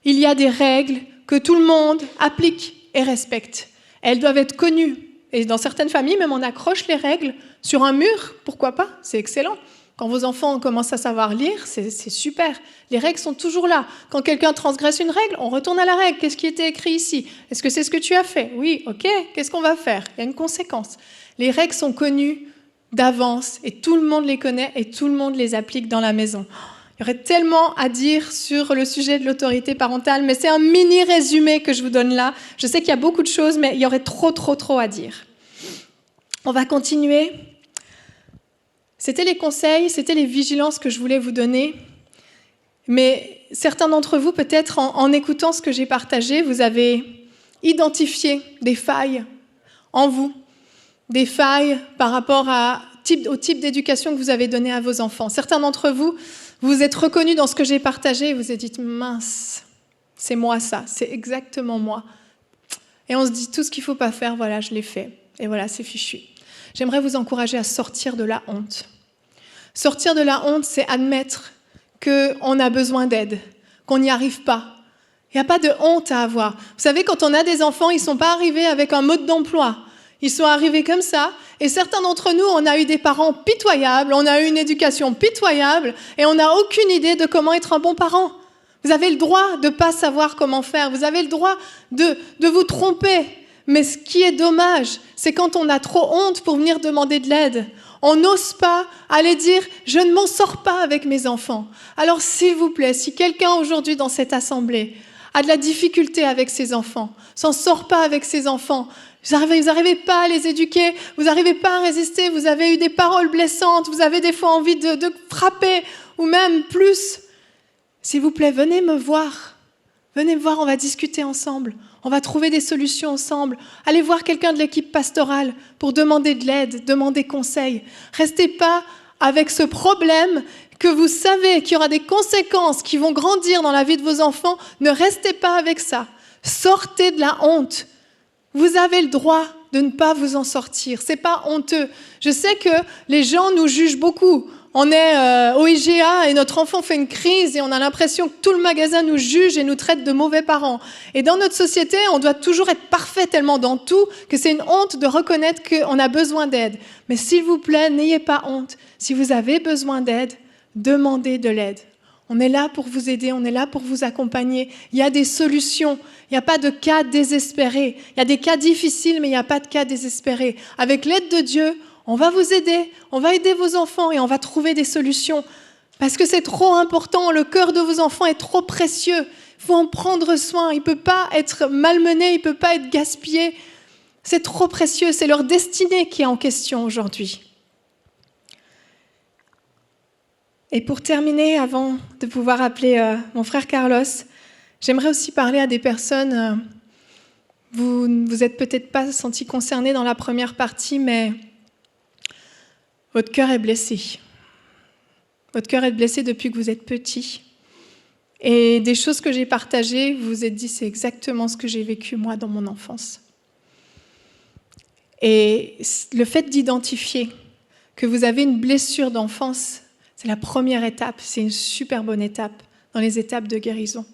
il y a des règles que tout le monde applique et respecte. Elles doivent être connues. Et dans certaines familles, même on accroche les règles sur un mur. Pourquoi pas ? C'est excellent. Quand vos enfants commencent à savoir lire, c'est super. Les règles sont toujours là. Quand quelqu'un transgresse une règle, on retourne à la règle. Qu'est-ce qui était écrit ici ? Est-ce que c'est ce que tu as fait ? Oui, ok. Qu'est-ce qu'on va faire ? Il y a une conséquence. Les règles sont connues d'avance et tout le monde les connaît et tout le monde les applique dans la maison. Il y aurait tellement à dire sur le sujet de l'autorité parentale, mais c'est un mini résumé que je vous donne là. Je sais qu'il y a beaucoup de choses, mais il y aurait trop à dire. On va continuer. C'était les conseils, c'était les vigilances que je voulais vous donner. Mais certains d'entre vous, peut-être en écoutant ce que j'ai partagé, vous avez identifié des failles en vous, des failles par rapport au type d'éducation que vous avez donné à vos enfants. Certains d'entre vous, vous vous êtes reconnus dans ce que j'ai partagé et vous vous êtes dit « mince, c'est moi ça, c'est exactement moi ». Et on se dit tout ce qu'il ne faut pas faire, voilà, je l'ai fait. Et voilà, c'est fichu. J'aimerais vous encourager à sortir de la honte. Sortir de la honte, c'est admettre qu'on a besoin d'aide, qu'on n'y arrive pas. Il n'y a pas de honte à avoir. Vous savez, quand on a des enfants, ils ne sont pas arrivés avec un mode d'emploi. Ils sont arrivés comme ça. Et certains d'entre nous, on a eu des parents pitoyables, on a eu une éducation pitoyable, et on n'a aucune idée de comment être un bon parent. Vous avez le droit de ne pas savoir comment faire. Vous avez le droit de vous tromper. Mais ce qui est dommage, c'est quand on a trop honte pour venir demander de l'aide. On n'ose pas aller dire « je ne m'en sors pas avec mes enfants ». Alors s'il vous plaît, si quelqu'un aujourd'hui dans cette assemblée a de la difficulté avec ses enfants, s'en sort pas avec ses enfants, vous n'arrivez pas à les éduquer, vous n'arrivez pas à résister, vous avez eu des paroles blessantes, vous avez des fois envie de frapper, ou même plus, s'il vous plaît, venez me voir. Venez me voir, on va discuter ensemble. On va trouver des solutions ensemble. Allez voir quelqu'un de l'équipe pastorale pour demander de l'aide, demander conseil. Restez pas avec ce problème que vous savez qu'il y aura des conséquences qui vont grandir dans la vie de vos enfants. Ne restez pas avec ça. Sortez de la honte. Vous avez le droit de ne pas vous en sortir. C'est pas honteux. Je sais que les gens nous jugent beaucoup. On est au IGA et notre enfant fait une crise et on a l'impression que tout le magasin nous juge et nous traite de mauvais parents. Et dans notre société, on doit toujours être parfait tellement dans tout que c'est une honte de reconnaître qu'on a besoin d'aide. Mais s'il vous plaît, n'ayez pas honte. Si vous avez besoin d'aide, demandez de l'aide. On est là pour vous aider, on est là pour vous accompagner. Il y a des solutions. Il n'y a pas de cas désespérés. Il y a des cas difficiles, mais il n'y a pas de cas désespérés. Avec l'aide de Dieu, on va vous aider, on va aider vos enfants et on va trouver des solutions. Parce que c'est trop important, le cœur de vos enfants est trop précieux Il faut en prendre soin. Il ne peut pas être malmené, il ne peut pas être gaspillé. C'est trop précieux, c'est leur destinée qui est en question aujourd'hui. Et pour terminer, avant de pouvoir appeler mon frère Carlos, j'aimerais aussi parler à des personnes, vous ne vous êtes peut-être pas sentis concernés dans la première partie, mais votre cœur est blessé. Votre cœur est blessé depuis que vous êtes petit. Et des choses que j'ai partagées, vous vous êtes dit, c'est exactement ce que j'ai vécu moi dans mon enfance. Et le fait d'identifier que vous avez une blessure d'enfance, c'est la première étape, c'est une super bonne étape dans les étapes de guérison.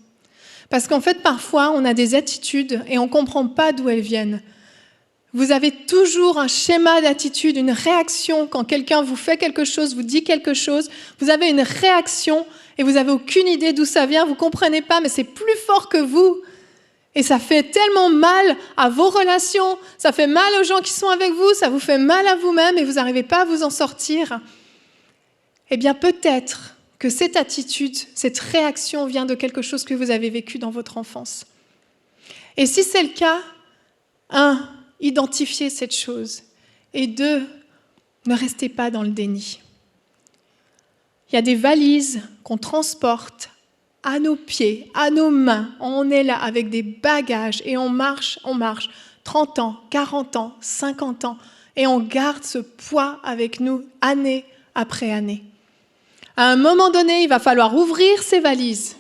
Parce qu'en fait, parfois, on a des attitudes et on ne comprend pas d'où elles viennent. Vous avez toujours un schéma d'attitude, une réaction quand quelqu'un vous fait quelque chose, vous dit quelque chose, vous avez une réaction et vous n'avez aucune idée d'où ça vient, vous ne comprenez pas, mais c'est plus fort que vous. Et ça fait tellement mal à vos relations, ça fait mal aux gens qui sont avec vous, ça vous fait mal à vous-même et vous n'arrivez pas à vous en sortir. Eh bien, peut-être que cette attitude, cette réaction vient de quelque chose que vous avez vécu dans votre enfance. Et si c'est le cas, 1, identifiez cette chose. Et 2, ne restez pas dans le déni. Il y a des valises qu'on transporte à nos pieds, à nos mains. On est là avec des bagages et on marche 30 ans, 40 ans, 50 ans et on garde ce poids avec nous année après année. À un moment donné, il va falloir ouvrir ces valises.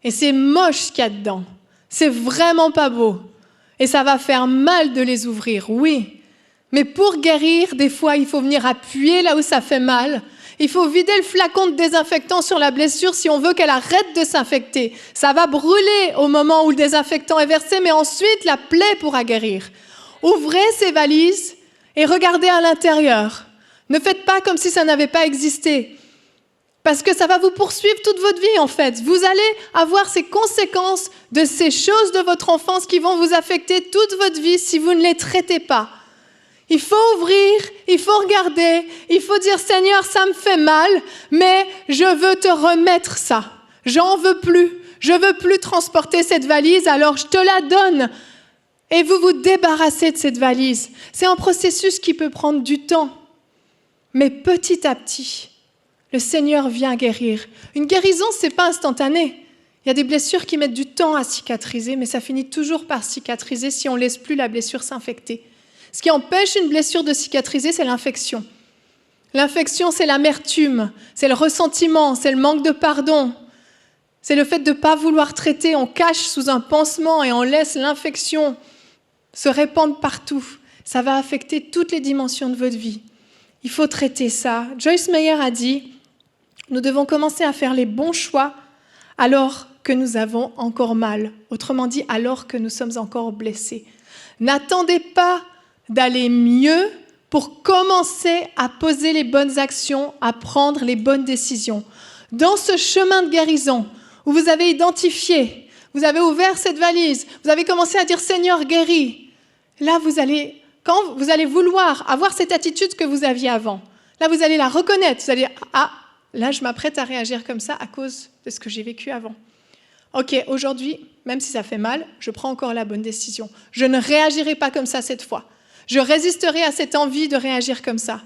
Et c'est moche ce qu'il y a dedans. C'est vraiment pas beau. Et ça va faire mal de les ouvrir, oui. Mais pour guérir, des fois, il faut venir appuyer là où ça fait mal. Il faut vider le flacon de désinfectant sur la blessure si on veut qu'elle arrête de s'infecter. Ça va brûler au moment où le désinfectant est versé, mais ensuite, la plaie pourra guérir. Ouvrez ces valises et regardez à l'intérieur. Ne faites pas comme si ça n'avait pas existé. Parce que ça va vous poursuivre toute votre vie, en fait. Vous allez avoir ces conséquences de ces choses de votre enfance qui vont vous affecter toute votre vie si vous ne les traitez pas. Il faut ouvrir, il faut regarder, il faut dire « Seigneur, ça me fait mal, mais je veux te remettre ça. J'en veux plus. Je veux plus transporter cette valise, alors je te la donne. » Et vous vous débarrassez de cette valise. C'est un processus qui peut prendre du temps. Mais petit à petit, le Seigneur vient guérir. Une guérison, ce n'est pas instantané. Il y a des blessures qui mettent du temps à cicatriser, mais ça finit toujours par cicatriser si on ne laisse plus la blessure s'infecter. Ce qui empêche une blessure de cicatriser, c'est l'infection. L'infection, c'est l'amertume, c'est le ressentiment, c'est le manque de pardon. C'est le fait de ne pas vouloir traiter. On cache sous un pansement et on laisse l'infection se répandre partout. Ça va affecter toutes les dimensions de votre vie. Il faut traiter ça. Joyce Meyer a dit « Nous devons commencer à faire les bons choix alors que nous avons encore mal. » Autrement dit, alors que nous sommes encore blessés. N'attendez pas d'aller mieux pour commencer à poser les bonnes actions, à prendre les bonnes décisions. Dans ce chemin de guérison où vous avez identifié, vous avez ouvert cette valise, vous avez commencé à dire « Seigneur, guéris », là, quand vous allez vouloir avoir cette attitude que vous aviez avant, là, vous allez la reconnaître. Vous allez dire « Ah, là, je m'apprête à réagir comme ça à cause de ce que j'ai vécu avant. Ok, aujourd'hui, même si ça fait mal, je prends encore la bonne décision. Je ne réagirai pas comme ça cette fois. Je résisterai à cette envie de réagir comme ça.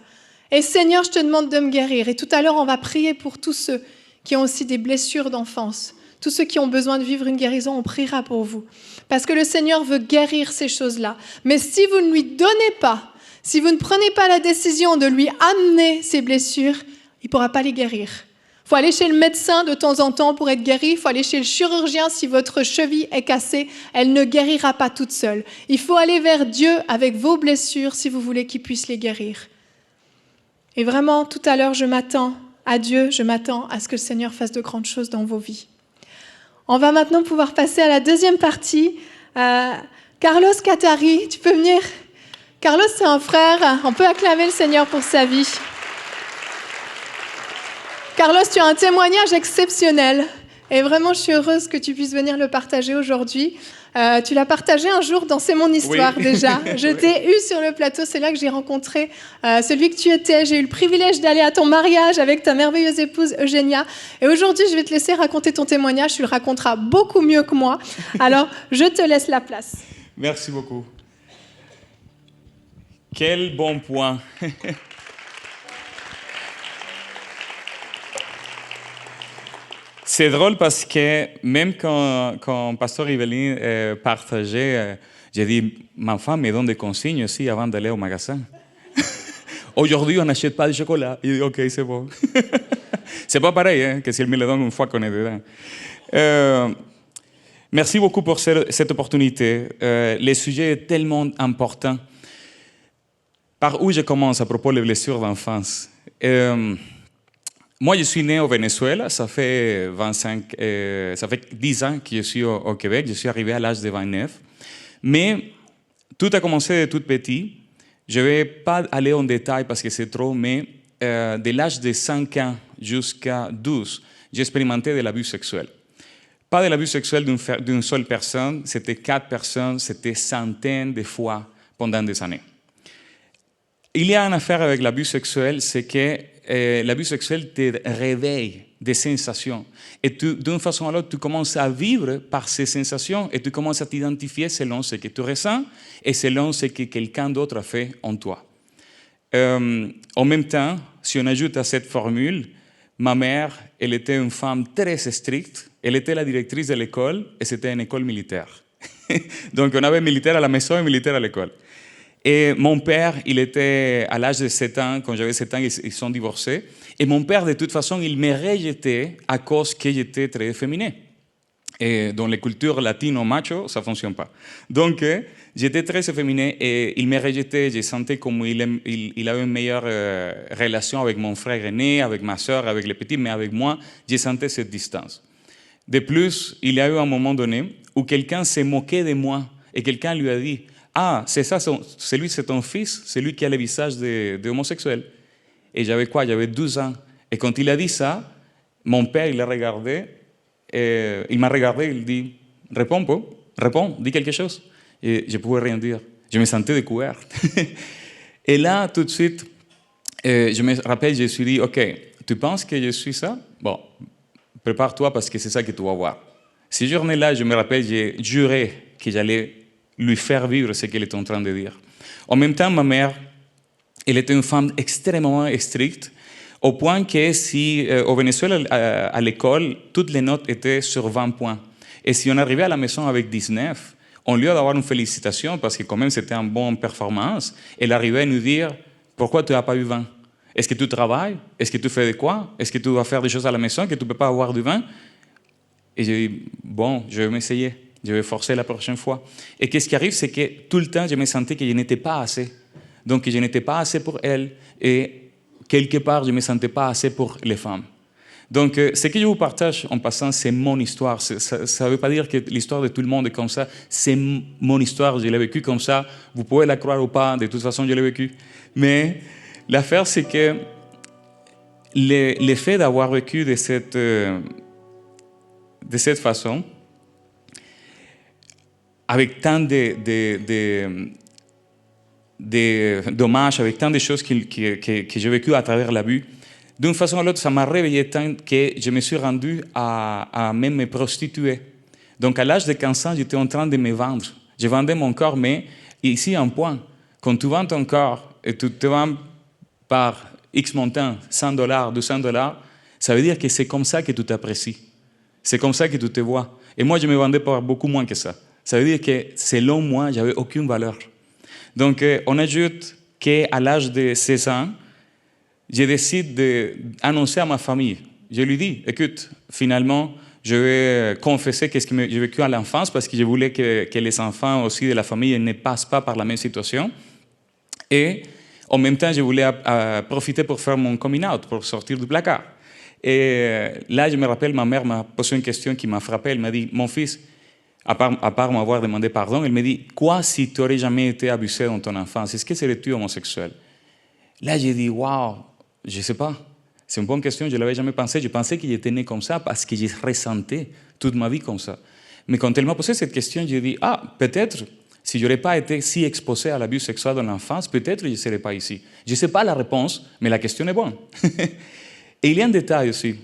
Et Seigneur, je te demande de me guérir. » Et tout à l'heure, on va prier pour tous ceux qui ont aussi des blessures d'enfance. Tous ceux qui ont besoin de vivre une guérison, on priera pour vous. Parce que le Seigneur veut guérir ces choses-là. Mais si vous ne lui donnez pas, si vous ne prenez pas la décision de lui amener ces blessures, il ne pourra pas les guérir. Il faut aller chez le médecin de temps en temps pour être guéri. Il faut aller chez le chirurgien si votre cheville est cassée. Elle ne guérira pas toute seule. Il faut aller vers Dieu avec vos blessures si vous voulez qu'il puisse les guérir. Et vraiment, tout à l'heure, je m'attends à Dieu, je m'attends à ce que le Seigneur fasse de grandes choses dans vos vies. On va maintenant pouvoir passer à la deuxième partie. Carlos Catari, tu peux venir. Carlos, c'est un frère. On peut acclamer le Seigneur pour sa vie. Carlos, tu as un témoignage exceptionnel. Et vraiment, je suis heureuse que tu puisses venir le partager aujourd'hui. Tu l'as partagé un jour dans C'est mon histoire Oui. déjà. Je t'ai eu sur le plateau, c'est là que j'ai rencontré celui que tu étais. J'ai eu le privilège d'aller à ton mariage avec ta merveilleuse épouse Eugénia. Et aujourd'hui, je vais te laisser raconter ton témoignage. Tu le raconteras beaucoup mieux que moi. Alors, je te laisse la place. Merci beaucoup. Quel bon point. C'est drôle parce que même quand Pasteur Yveline partageait, j'ai dit, ma femme me donne des consignes aussi avant d'aller au magasin. Aujourd'hui, on n'achète pas de chocolat. Il dit, ok, c'est bon. C'est pas pareil hein, que si elle me le donne une fois qu'on est dedans. Merci beaucoup pour cette opportunité. Le sujet est tellement important. Par où je commence à propos des blessures d'enfance? Moi, je suis né au Venezuela, ça fait 10 ans que je suis au Québec, je suis arrivé à l'âge de 29. Mais tout a commencé de tout petit. Je ne vais pas aller en détail parce que c'est trop, mais de l'âge de 5 ans jusqu'à 12, j'ai expérimenté de l'abus sexuel. Pas de l'abus sexuel d'une seule personne, c'était 4 personnes, c'était centaines de fois pendant des années. Il y a une affaire avec l'abus sexuel, c'est que l'abus sexuel te réveille des sensations. Et d'une façon à l'autre, tu commences à vivre par ces sensations et tu commences à t'identifier selon ce que tu ressens et selon ce que quelqu'un d'autre a fait en toi. En même temps, si on ajoute à cette formule, ma mère, elle était une femme très stricte. Elle était la directrice de l'école et c'était une école militaire. Donc on avait militaire à la maison et militaire à l'école. Et mon père, il était à l'âge de 7 ans, quand j'avais 7 ans, ils sont divorcés. Et mon père, de toute façon, il me rejetait à cause que j'étais très féminin. Et dans les cultures latino-macho, ça ne fonctionne pas. Donc, j'étais très féminin et il me rejetait. Je sentais comme il avait une meilleure relation avec mon frère aîné, avec ma soeur, avec les petits, mais avec moi, je sentais cette distance. De plus, il y a eu un moment donné où quelqu'un s'est moqué de moi et quelqu'un lui a dit « Ah, c'est ça, c'est ton fils, c'est lui qui a le visage d'homosexuel. » Et j'avais quoi? J'avais 12 ans. Et quand il a dit ça, mon père, il m'a regardé, il dit « Réponds, dis quelque chose. » Et je ne pouvais rien dire. Je me sentais découvert. Et là, tout de suite, je me rappelle, je me suis dit « Ok, tu penses que je suis ça? Bon, prépare-toi parce que c'est ça que tu vas voir. » Cette journée-là, je me rappelle, j'ai juré que j'allais lui faire vivre ce qu'elle était en train de dire. En même temps, ma mère, elle était une femme extrêmement stricte, au point que si au Venezuela, à l'école, toutes les notes étaient sur 20 points. Et si on arrivait à la maison avec 19, au lieu d'avoir une félicitation, parce que quand même c'était une bonne performance, elle arrivait à nous dire « Pourquoi tu n'as pas eu 20 ? Est-ce que tu travailles? Est-ce que tu fais de quoi? Est-ce que tu dois faire des choses à la maison que tu ne peux pas avoir du 20 ?» Et j'ai dit « Bon, je vais m'essayer. Je vais forcer la prochaine fois. » Et qu'est-ce qui arrive, c'est que tout le temps, je me sentais que je n'étais pas assez. Donc, je n'étais pas assez pour elle. Et quelque part, je ne me sentais pas assez pour les femmes. Donc, ce que je vous partage en passant, c'est mon histoire. Ça ne veut pas dire que l'histoire de tout le monde est comme ça. C'est mon histoire. Je l'ai vécue comme ça. Vous pouvez la croire ou pas. De toute façon, je l'ai vécue. Mais l'affaire, c'est que l'effet d'avoir vécu de cette façon, avec tant de dommages, avec tant de choses que j'ai vécues à travers l'abus, d'une façon ou l'autre, ça m'a réveillé tant que je me suis rendu à même me prostituer. Donc, à l'âge de 15 ans, j'étais en train de me vendre. Je vendais mon corps, mais ici, un point. Quand tu vends ton corps et tu te vends par X montant, $100, $200, ça veut dire que c'est comme ça que tu t'apprécies. C'est comme ça que tu te vois. Et moi, je me vendais par beaucoup moins que ça. Ça veut dire que, selon moi, je n'avais aucune valeur. Donc, on ajoute qu'à l'âge de 16 ans, je décide d'annoncer à ma famille. Je lui dis, écoute, finalement, je vais confesser ce que j'ai vécu à l'enfance parce que je voulais que les enfants aussi de la famille ne passent pas par la même situation. Et en même temps, je voulais profiter pour faire mon coming out, pour sortir du placard. Et là, je me rappelle, ma mère m'a posé une question qui m'a frappé. Elle m'a dit, mon fils, à part m'avoir demandé pardon, elle m'a dit, quoi si tu n'aurais jamais été abusé dans ton enfance? Est-ce que serais-tu homosexuel? Là, j'ai dit, waouh, je ne sais pas. C'est une bonne question, je ne l'avais jamais pensé. Je pensais que j'étais né comme ça parce que je ressentais toute ma vie comme ça. Mais quand elle m'a posé cette question, j'ai dit, peut-être, si je n'aurais pas été si exposé à l'abus sexuel dans l'enfance, peut-être je ne serais pas ici. Je ne sais pas la réponse, mais la question est bonne. Et il y a un détail aussi,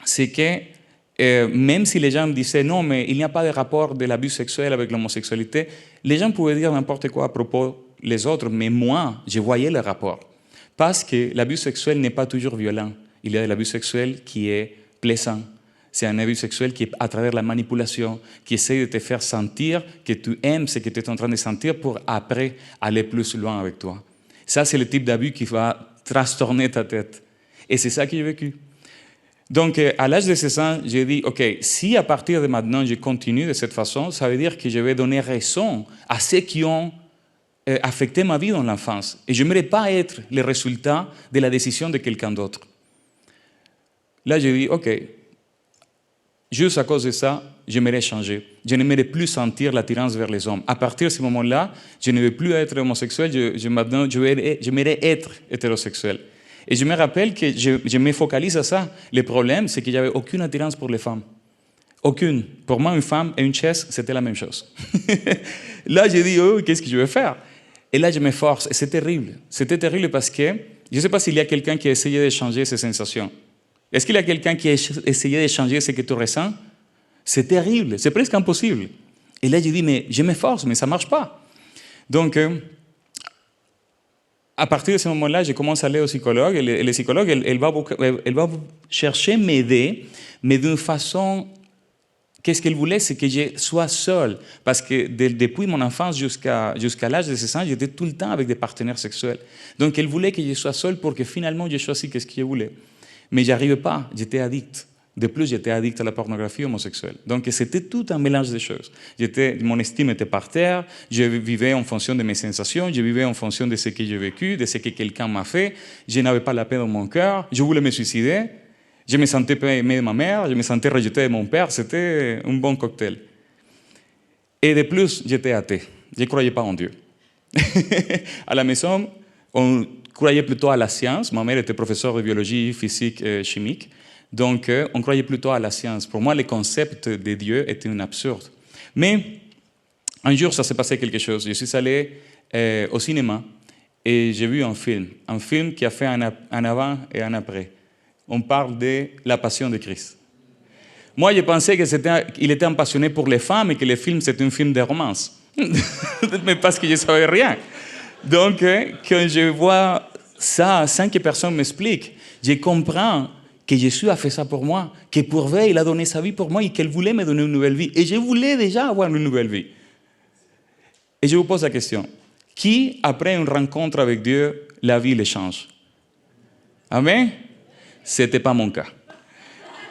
c'est que même si les gens me disaient non, mais il n'y a pas de rapport de l'abus sexuel avec l'homosexualité, les gens pouvaient dire n'importe quoi à propos des autres, mais moi, je voyais le rapport. Parce que l'abus sexuel n'est pas toujours violent. Il y a de l'abus sexuel qui est plaisant. C'est un abus sexuel qui est à travers la manipulation, qui essaie de te faire sentir que tu aimes ce que tu es en train de sentir pour après aller plus loin avec toi. Ça, c'est le type d'abus qui va trastorner ta tête. Et c'est ça que j'ai vécu. Donc, à l'âge de 16 ans, j'ai dit, OK, si à partir de maintenant, je continue de cette façon, ça veut dire que je vais donner raison à ceux qui ont affecté ma vie dans l'enfance. Et je n'aimerais pas être le résultat de la décision de quelqu'un d'autre. Là, j'ai dit, OK, juste à cause de ça, j'aimerais changer. Je n'aimerais plus sentir l'attirance vers les hommes. À partir de ce moment-là, je ne veux plus être homosexuel, j'aimerais être hétérosexuel. Et je me rappelle que je me focalise à ça. Le problème, c'est qu'il n'y avait aucune attirance pour les femmes. Aucune. Pour moi, une femme et une chaise, c'était la même chose. Là, j'ai dit, oh, qu'est-ce que je vais faire? Et là, je me force. Et c'est terrible. C'était terrible parce que je ne sais pas s'il y a quelqu'un qui a essayé de changer ces sensations. Est-ce qu'il y a quelqu'un qui a essayé de changer ce que tu ressens? C'est terrible. C'est presque impossible. Et là, j'ai dit, mais je me force, mais ça ne marche pas. Donc, à partir de ce moment-là, je commence à aller au psychologue. Et le psychologue, elle va chercher m'aider, mais d'une façon... Qu'est-ce qu'elle voulait? C'est que je sois seul. Parce que depuis mon enfance jusqu'à l'âge de 16 ans, j'étais tout le temps avec des partenaires sexuels. Donc, elle voulait que je sois seul pour que finalement, je choisisse ce que je voulais. Mais je n'arrivais pas. J'étais addict. De plus, j'étais addict à la pornographie homosexuelle. Donc, c'était tout un mélange de choses. Mon estime était par terre. Je vivais en fonction de mes sensations. Je vivais en fonction de ce que j'ai vécu, de ce que quelqu'un m'a fait. Je n'avais pas la paix dans mon cœur. Je voulais me suicider. Je me sentais pas aimé de ma mère, je me sentais rejeté de mon père, c'était un bon cocktail. Et de plus, j'étais athée, je ne croyais pas en Dieu. À la maison, on croyait plutôt à la science, ma mère était professeure de biologie, physique et chimique, donc on croyait plutôt à la science. Pour moi, le concept de Dieu était un absurde. Mais un jour, ça s'est passé quelque chose. Je suis allé au cinéma et j'ai vu un film qui a fait un avant et un après. On parle de la passion de Christ. Moi, je pensais qu'il était un passionné pour les femmes et que le film, c'était un film de romance. Mais parce que je ne savais rien. Donc, quand je vois ça, sans que personne m'explique, je comprends que Jésus a fait ça pour moi, que pour vrai, il a donné sa vie pour moi et qu'il voulait me donner une nouvelle vie. Et je voulais déjà avoir une nouvelle vie. Et je vous pose la question. Qui, après une rencontre avec Dieu, la vie le change? Amen? Ce n'était pas mon cas.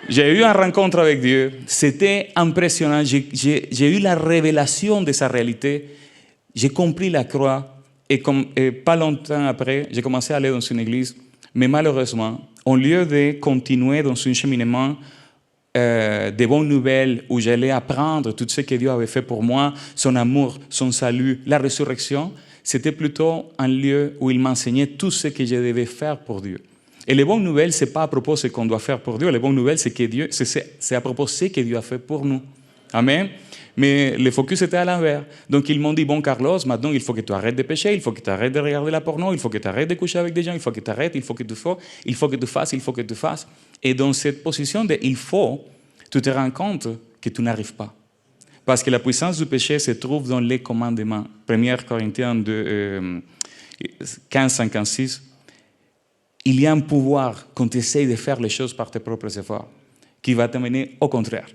J'ai eu une rencontre avec Dieu, c'était impressionnant, j'ai eu la révélation de sa réalité, j'ai compris la croix et pas longtemps après, j'ai commencé à aller dans une église, mais malheureusement, au lieu de continuer dans un cheminement de bonnes nouvelles où j'allais apprendre tout ce que Dieu avait fait pour moi, son amour, son salut, la résurrection, c'était plutôt un lieu où il m'enseignait tout ce que je devais faire pour Dieu. Et les bonnes nouvelles, ce n'est pas à propos de ce qu'on doit faire pour Dieu. Les bonnes nouvelles, c'est à propos de ce que Dieu a fait pour nous. Amen. Mais le focus était à l'envers. Donc ils m'ont dit, bon Carlos, maintenant il faut que tu arrêtes de pécher, il faut que tu arrêtes de regarder la porno, il faut que tu arrêtes de coucher avec des gens, il faut que tu arrêtes, il faut que tu fasses. Et dans cette position de il faut, tu te rends compte que tu n'arrives pas. Parce que la puissance du péché se trouve dans les commandements. 1 Corinthiens 15-56. Il y a un pouvoir quand tu essayes de faire les choses par tes propres efforts qui va t'amener au contraire.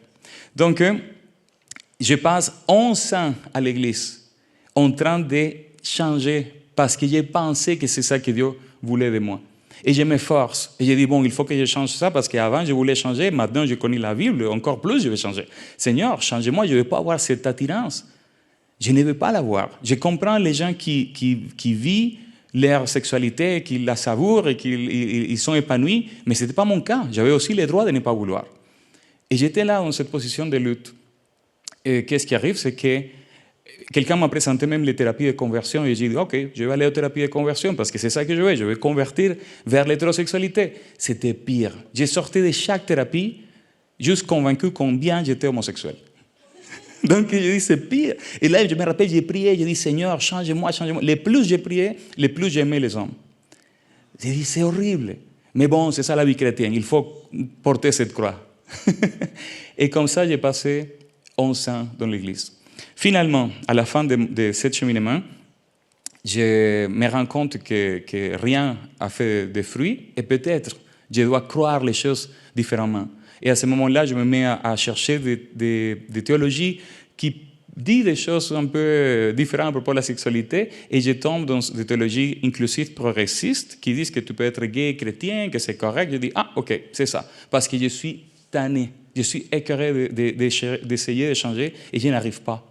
Donc, je passe 11 ans à l'église en train de changer parce que j'ai pensé que c'est ça que Dieu voulait de moi. Et je m'efforce. Et je dis, bon, il faut que je change ça parce qu'avant, je voulais changer. Maintenant, je connais la Bible. Encore plus, je vais changer. Seigneur, change-moi. Je ne veux pas avoir cette attirance. Je ne veux pas l'avoir. Je comprends les gens qui vivent leur sexualité, qu'ils la savourent et qu'ils sont épanouis, mais ce n'était pas mon cas. J'avais aussi le droit de ne pas vouloir. Et j'étais là dans cette position de lutte. Et qu'est-ce qui arrive? C'est que Quelqu'un m'a présenté même les thérapies de conversion et j'ai dit, OK, je vais aller aux thérapies de conversion parce que c'est ça que je vais convertir vers l'hétérosexualité. C'était pire. J'ai sorti de chaque thérapie juste convaincu combien j'étais homosexuel. Donc, je dis, c'est pire. Et là, je me rappelle, j'ai prié, j'ai dit, Seigneur, change-moi, change-moi. Le plus j'ai prié, le plus j'aimais les hommes. J'ai dit, c'est horrible. Mais bon, c'est ça la vie chrétienne, il faut porter cette croix. Et comme ça, j'ai passé 11 ans dans l'église. Finalement, à la fin de ce cheminement, je me rends compte que rien n'a fait de fruits et peut-être je dois croire les choses différemment. Et à ce moment-là, je me mets à chercher des théologies qui disent des choses un peu différentes à propos de la sexualité et je tombe dans des théologies inclusives progressistes qui disent que tu peux être gay chrétien, que c'est correct. Je dis, ah, ok, c'est ça. Parce que je suis tanné, je suis écœuré d'essayer de changer et je n'arrive pas.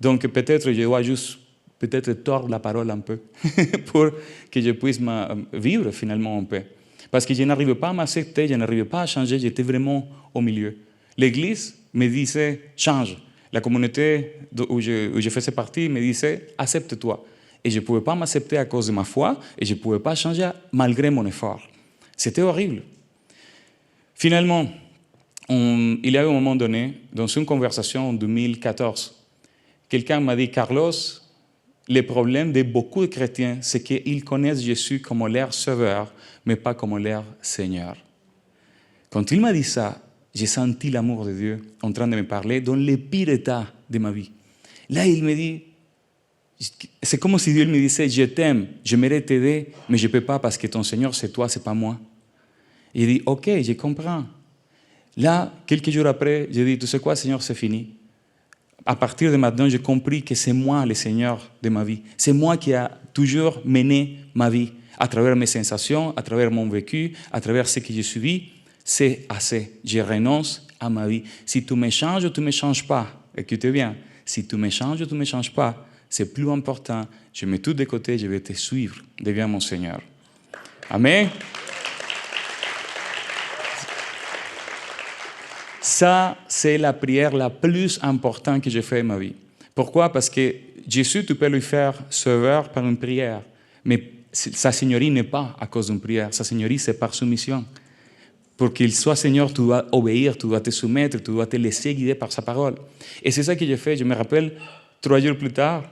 Donc peut-être je dois juste peut-être tordre la parole un peu pour que je puisse vivre finalement en paix. Parce que je n'arrivais pas à m'accepter, je n'arrivais pas à changer, j'étais vraiment au milieu. L'Église me disait, change. La communauté où je faisais partie me disait, accepte-toi. Et je ne pouvais pas m'accepter à cause de ma foi et je ne pouvais pas changer malgré mon effort. C'était horrible. Finalement, il y a eu un moment donné, dans une conversation en 2014, quelqu'un m'a dit, Carlos, le problème de beaucoup de chrétiens, c'est qu'ils connaissent Jésus comme leur sauveur, mais pas comme leur Seigneur. Quand il m'a dit ça, j'ai senti l'amour de Dieu en train de me parler dans le pire état de ma vie. Là, il me dit, c'est comme si Dieu me disait, je t'aime, j'aimerais t'aider, mais je ne peux pas parce que ton Seigneur, c'est toi, ce n'est pas moi. Il dit, ok, je comprends. Là, quelques jours après, j'ai dit, tu sais quoi, Seigneur, c'est fini. À partir de maintenant, j'ai compris que c'est moi le Seigneur de ma vie. C'est moi qui a toujours mené ma vie. À travers mes sensations, à travers mon vécu, à travers ce que j'ai subi, c'est assez. Je renonce à ma vie. Si tu me changes ou tu ne me changes pas, écoutez bien, si tu me changes ou tu ne me changes pas, c'est plus important. Je mets tout de côté, je vais te suivre. Deviens mon Seigneur. Amen. Ça, c'est la prière la plus importante que j'ai faite de ma vie. Pourquoi? Parce que Jésus, tu peux lui faire sauveur par une prière. Mais sa seigneurie n'est pas à cause d'une prière. Sa seigneurie, c'est par soumission. Pour qu'il soit Seigneur, tu dois obéir, tu dois te soumettre, tu dois te laisser guider par sa parole. Et c'est ça que j'ai fait. Je me rappelle, 3 jours plus tard,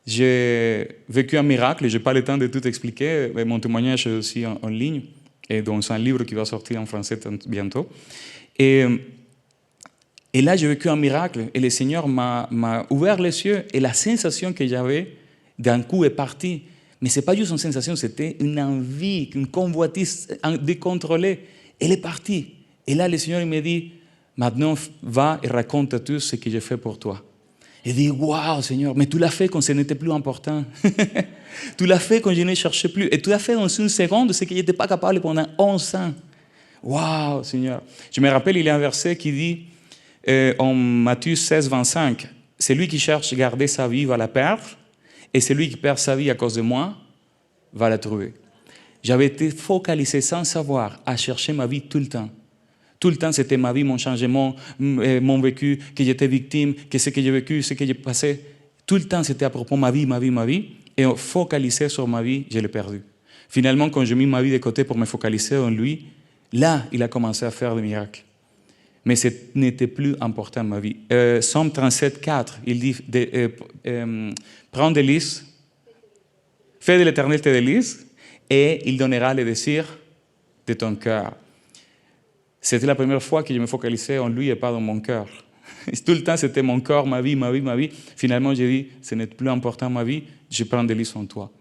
j'ai vécu un miracle. Je n'ai pas le temps de tout expliquer. Mais mon témoignage est aussi en ligne, et dans un livre qui va sortir en français bientôt. Et là, j'ai vécu un miracle et le Seigneur m'a ouvert les yeux et la sensation que j'avais d'un coup est partie. Mais ce n'est pas juste une sensation, c'était une envie, une convoitise décontrôlée. Elle est partie. Et là, le Seigneur me dit, maintenant, va et raconte à tous ce que j'ai fait pour toi. Et je dis, waouh, Seigneur, mais tu l'as fait quand ce n'était plus important. Tu l'as fait quand je ne cherchais plus. Et tu l'as fait dans une seconde, ce que je n'étais pas capable pendant 11 ans. Waouh, Seigneur. Je me rappelle, il y a un verset qui dit, en Matthieu 16, 25, « Celui qui cherche à garder sa vie va la perdre, et celui qui perd sa vie à cause de moi va la trouver. » J'avais été focalisé sans savoir à chercher ma vie tout le temps. Tout le temps, c'était ma vie, mon changement, mon vécu, que j'étais victime, que ce que j'ai vécu, ce que j'ai passé. Tout le temps, c'était à propos de ma vie, ma vie, ma vie. Et focalisé sur ma vie, je l'ai perdu. Finalement, quand j'ai mis ma vie de côté pour me focaliser en lui, là, il a commencé à faire des miracles. Mais ce n'était plus important dans ma vie. Psaume 37, 4, il dit, prends des délices, fais de l'Éternel tes délices, et il donnera les désirs de ton cœur. C'était la première fois que je me focalisais en lui et pas dans mon cœur. Tout le temps, c'était mon corps, ma vie, ma vie, ma vie. Finalement, j'ai dit, ce n'est plus important ma vie, je prends des délices en toi.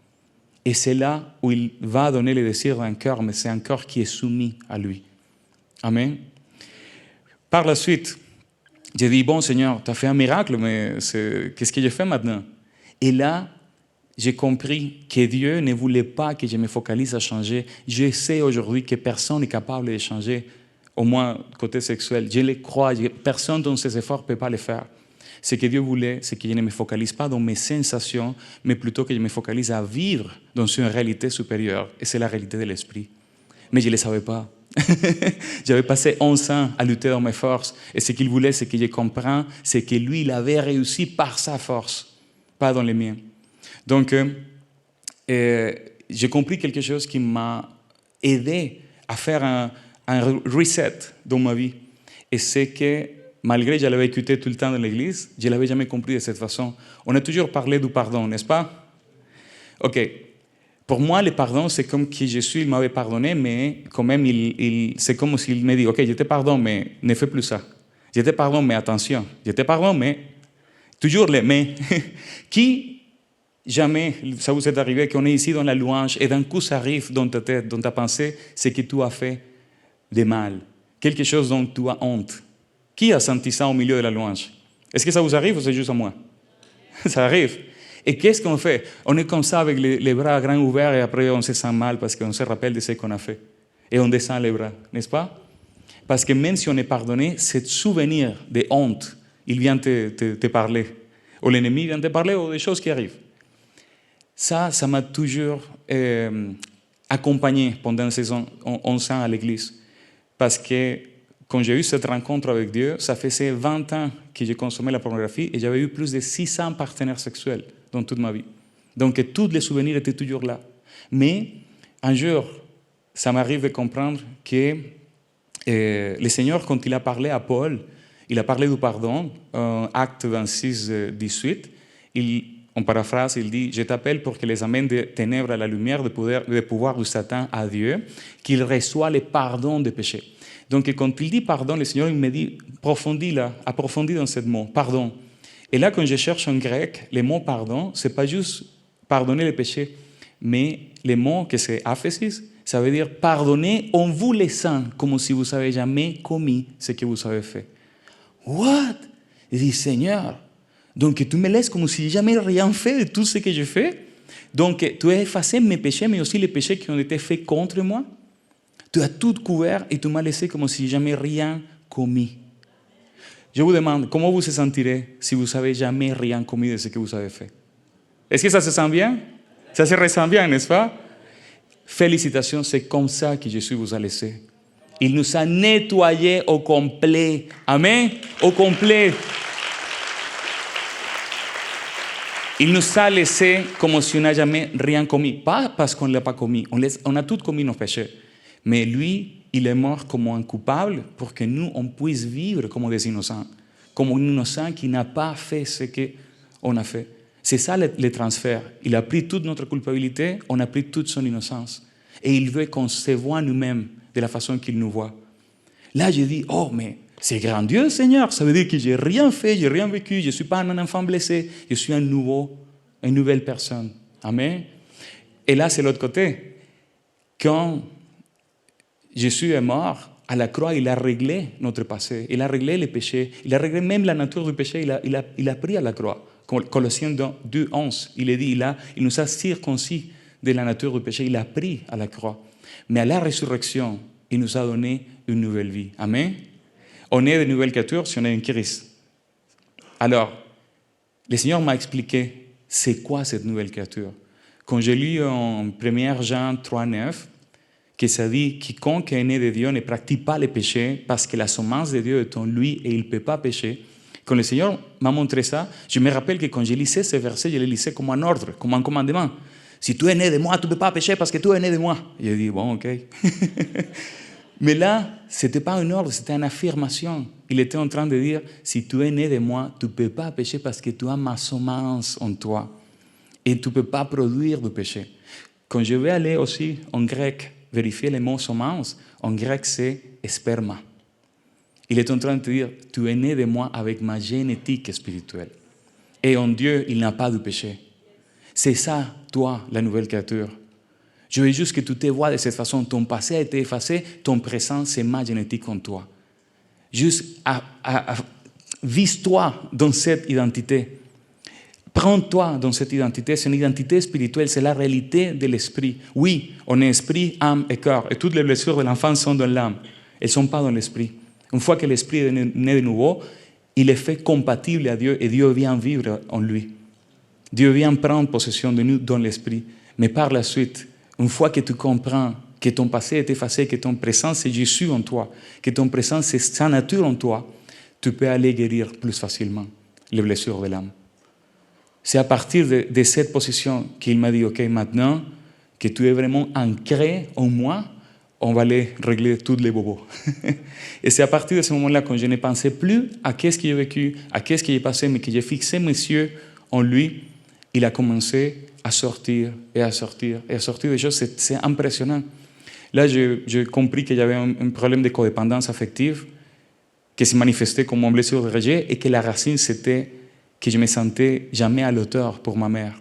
Et c'est là où il va donner les désirs d'un cœur, mais c'est un cœur qui est soumis à lui. Amen. Par la suite, j'ai dit, bon Seigneur, tu as fait un miracle, mais qu'est-ce que j'ai fait maintenant? Et là, j'ai compris que Dieu ne voulait pas que je me focalise à changer. Je sais aujourd'hui que personne n'est capable de changer, au moins côté sexuel. Je le crois, personne dans ses efforts ne peut pas le faire. Ce que Dieu voulait, c'est que je ne me focalise pas dans mes sensations, mais plutôt que je me focalise à vivre dans une réalité supérieure. Et c'est la réalité de l'esprit. Mais je ne le savais pas. J'avais passé 11 ans à lutter dans mes forces. Et ce qu'il voulait, c'est que je comprenne, c'est que lui, il avait réussi par sa force. pas dans les miens. Donc, j'ai compris quelque chose qui m'a aidé à faire un reset dans ma vie. Et c'est que, malgré que je l'avais écouté tout le temps dans l'église, je ne l'avais jamais compris de cette façon. On a toujours parlé du pardon, n'est-ce pas? OK. Pour moi, le pardon, c'est comme qui je suis, il m'avait pardonné, mais quand même, c'est comme s'il me dit, OK, je te pardonne, mais ne fais plus ça. Je te pardonne, mais attention. Je te pardonne, mais... Toujours les mais. Qui, jamais, ça vous est arrivé qu'on est ici dans la louange et d'un coup, ça arrive dans ta tête, dans ta pensée, c'est que tu as fait de mal. Quelque chose dont tu as honte. Qui a senti ça au milieu de la louange? Est-ce que ça vous arrive ou c'est juste à moi? Ça arrive. Et qu'est-ce qu'on fait? On est comme ça avec les bras grands ouverts et après on se sent mal parce qu'on se rappelle de ce qu'on a fait. Et on descend les bras, n'est-ce pas? Parce que même si on est pardonné, ce souvenir de honte, il vient te parler. Ou l'ennemi vient te parler ou des choses qui arrivent. Ça m'a toujours accompagné pendant ces 11 ans à l'église. Parce que quand j'ai eu cette rencontre avec Dieu, ça faisait 20 ans que j'ai consommé la pornographie et j'avais eu plus de 600 partenaires sexuels dans toute ma vie. Donc tous les souvenirs étaient toujours là. Mais un jour, ça m'arrive de comprendre que le Seigneur, quand il a parlé à Paul, il a parlé du pardon, Acte 26, 18, en paraphrase, il dit « Je t'appelle pour que les amènes des ténèbres à la lumière, de pouvoir du Satan à Dieu, qu'il reçoit le pardon des péchés. » Donc quand il dit pardon, le Seigneur il me dit « approfondis dans ce mot, pardon. » Et là, quand je cherche en grec, le mot pardon, ce n'est pas juste pardonner les péchés, mais le mot que c'est aphésis, ça veut dire pardonner en vous laissant, comme si vous n'avez jamais commis ce que vous avez fait. What? Il dit Seigneur, donc tu me laisses comme si jamais rien fait de tout ce que j'ai fait. Donc tu as effacé mes péchés, mais aussi les péchés qui ont été faits contre moi. Tu as tout couvert et tu m'as laissé comme si jamais rien commis. Je vous demande, comment vous vous sentirez si vous n'avez jamais rien commis de ce que vous avez fait? Est-ce que ça se sent bien? Ça se ressent bien, n'est-ce pas? Félicitations, c'est comme ça que Jésus vous a laissé. Il nous a nettoyés au complet. Amen? Au complet. Il nous a laissés comme si on n'a jamais rien commis. Pas parce qu'on ne l'a pas commis. On a tout commis nos péchés. Mais lui, il est mort comme un coupable pour que nous, on puisse vivre comme des innocents. Comme un innocent qui n'a pas fait ce qu'on a fait. C'est ça le transfert. Il a pris toute notre culpabilité, on a pris toute son innocence. Et il veut qu'on se voit nous-mêmes de la façon qu'il nous voit. Là, je dis, oh, mais c'est grandiose, Seigneur. Ça veut dire que je n'ai rien fait, je n'ai rien vécu, je ne suis pas un enfant blessé, je suis une nouvelle personne. Amen. Et là, c'est l'autre côté. Quand Jésus est mort, à la croix, il a réglé notre passé, il a réglé les péchés, il a réglé même la nature du péché, il a pris à la croix. Colossiens 2, 11, il nous a circoncis de la nature du péché, il a pris à la croix. Mais à la résurrection, il nous a donné une nouvelle vie. Amen. On est de nouvelles créatures si on est en Christ. Alors, le Seigneur m'a expliqué c'est quoi cette nouvelle créature. Quand j'ai lu en 1 Jean 3, 9, que ça dit « Quiconque est né de Dieu ne pratique pas le péché parce que la semence de Dieu est en lui et il ne peut pas pécher. » Quand le Seigneur m'a montré ça, je me rappelle que quand je lisais ce verset, je le lisais comme un ordre, comme un commandement. Si tu es né de moi, tu ne peux pas pécher parce que tu es né de moi. J'ai dit, bon, ok. Mais là, ce n'était pas un ordre, c'était une affirmation. Il était en train de dire, si tu es né de moi, tu ne peux pas pécher parce que tu as ma semence en toi. Et tu ne peux pas produire du péché. Quand je vais aller aussi en grec, vérifier le mot semence, en grec c'est sperma. Il est en train de te dire, tu es né de moi avec ma génétique spirituelle. Et en Dieu, il n'a pas de péché. C'est ça, toi, la nouvelle créature. Je veux juste que tu te vois de cette façon. Ton passé a été effacé, ton présent, c'est ma génétique en toi. Juste vise-toi dans cette identité. Prends-toi dans cette identité. C'est une identité spirituelle, c'est la réalité de l'esprit. Oui, on est esprit, âme et corps. Et toutes les blessures de l'enfant sont dans l'âme. Elles ne sont pas dans l'esprit. Une fois que l'esprit est né de nouveau, il est fait compatible à Dieu et Dieu vient vivre en lui. Dieu vient prendre possession de nous dans l'esprit. Mais par la suite, une fois que tu comprends que ton passé est effacé, que ton présent c'est Jésus en toi, que ton présent c'est sa nature en toi, tu peux aller guérir plus facilement les blessures de l'âme. C'est à partir de cette position qu'il m'a dit, OK, maintenant que tu es vraiment ancré en moi, on va aller régler tous les bobos. Et c'est à partir de ce moment-là, quand je ne pensais plus à qu'est-ce que j'ai vécu, à qu'est-ce qui est passé, mais que j'ai fixé mes yeux en lui, il a commencé à sortir et à sortir et à sortir des choses. C'est impressionnant. Là, j'ai compris qu'il y avait un problème de codépendance affective qui se manifestait comme une blessure de rejet et que la racine, c'était que je me sentais jamais à l'auteur pour ma mère.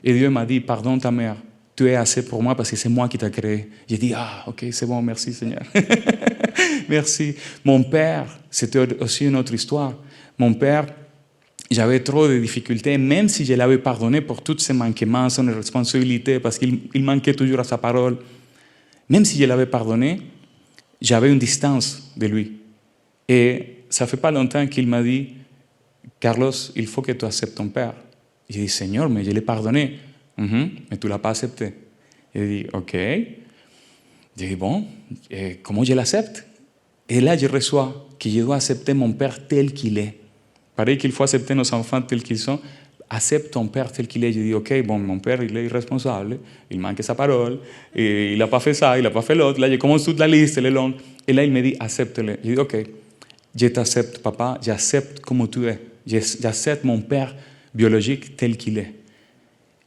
Et Dieu m'a dit, pardonne ta mère, tu es assez pour moi parce que c'est moi qui t'ai créé. J'ai dit, ah, ok, c'est bon, merci Seigneur. Merci. Mon père, c'était aussi une autre histoire. Mon père, j'avais trop de difficultés, même si je l'avais pardonné pour tous ses manquements, son responsabilité, parce qu'il manquait toujours à sa parole. Même si je l'avais pardonné, j'avais une distance de lui. Et ça ne fait pas longtemps qu'il m'a dit, Carlos, il faut que tu acceptes ton père. J'ai dit, Seigneur, mais je l'ai pardonné. Mais tu ne l'as pas accepté. J'ai dit, ok. J'ai dit, bon, comment je l'accepte? Et là, je reçois que je dois accepter mon père tel qu'il est. Pareil qu'il faut accepter nos enfants tels qu'ils sont. Accepte ton père tel qu'il est. Je dis, ok, bon, mon père, il est irresponsable, il manque sa parole, et il n'a pas fait ça, il n'a pas fait l'autre. Là, je commence toute la liste, elle est longue. Et là, il me dit, accepte-le. Je dis, ok, je t'accepte, papa, j'accepte comme tu es. J'accepte mon père biologique tel qu'il est.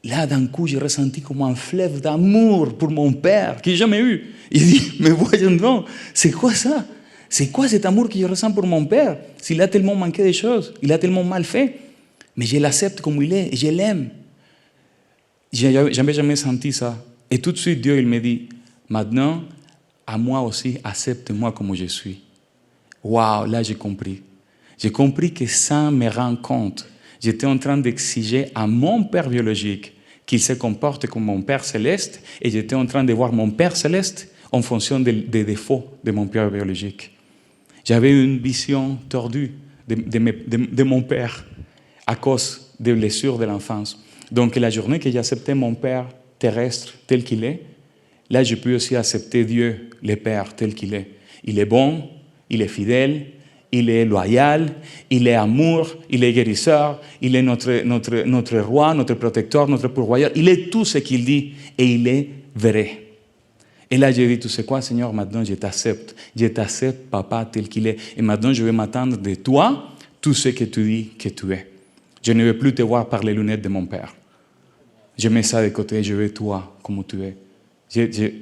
Là, d'un coup, j'ai ressenti comme un fleuve d'amour pour mon père que j'ai jamais eu. Il dit, mais voyons donc, c'est quoi ça? C'est quoi cet amour que je ressens pour mon père? S'il a tellement manqué de choses, il a tellement mal fait. Mais je l'accepte comme il est, et je l'aime. Je n'avais jamais senti ça. Et tout de suite, Dieu, il me dit, maintenant, à moi aussi, accepte-moi comme je suis. Waouh, là, j'ai compris. J'ai compris que sans me rendre compte, j'étais en train d'exiger à mon père biologique qu'il se comporte comme mon père céleste, et j'étais en train de voir mon père céleste en fonction des défauts de mon père biologique. J'avais une vision tordue de mon père à cause des blessures de l'enfance. Donc la journée que j'ai accepté mon père terrestre tel qu'il est, là je peux aussi accepter Dieu, le Père tel qu'il est. Il est bon, il est fidèle, il est loyal, il est amour, il est guérisseur, il est notre roi, notre protecteur, notre pourvoyeur. Il est tout ce qu'il dit et il est vrai. Et là, j'ai dit, tu sais quoi, Seigneur, maintenant je t'accepte. Je t'accepte, papa, tel qu'il est. Et maintenant, je vais m'attendre de toi tout ce que tu dis que tu es. Je ne veux plus te voir par les lunettes de mon père. Je mets ça de côté, je veux toi comme tu es.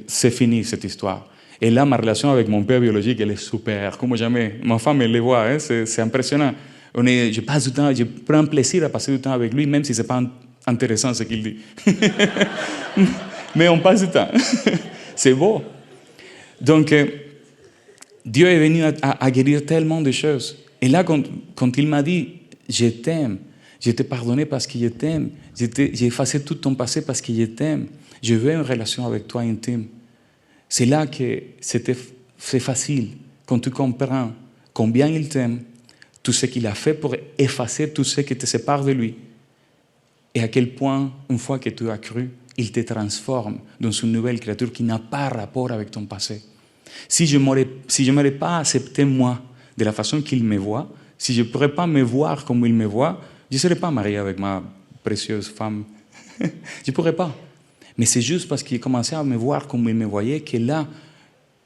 C'est fini cette histoire. Et là, ma relation avec mon père biologique, elle est super, comme jamais. Ma femme, elle le voit, hein, c'est impressionnant. Je passe du temps, je prends plaisir à passer du temps avec lui, même si ce n'est pas intéressant ce qu'il dit. Mais on passe du temps. C'est beau. Donc, Dieu est venu à guérir tellement de choses. Et là, quand il m'a dit, je t'aime, je t'ai pardonné parce que je t'aime, j'ai effacé tout ton passé parce que je t'aime, je veux une relation avec toi intime. C'est là que c'est facile, quand tu comprends combien il t'aime, tout ce qu'il a fait pour effacer tout ce qui te sépare de lui, et à quel point, une fois que tu as cru, il te transforme dans une nouvelle créature qui n'a pas rapport avec ton passé. Si je n'aurais pas accepté moi de la façon qu'il me voit, si je ne pourrais pas me voir comme il me voit, je ne serais pas marié avec ma précieuse femme. Je ne pourrais pas. Mais c'est juste parce qu'il commençait à me voir comme il me voyait que là,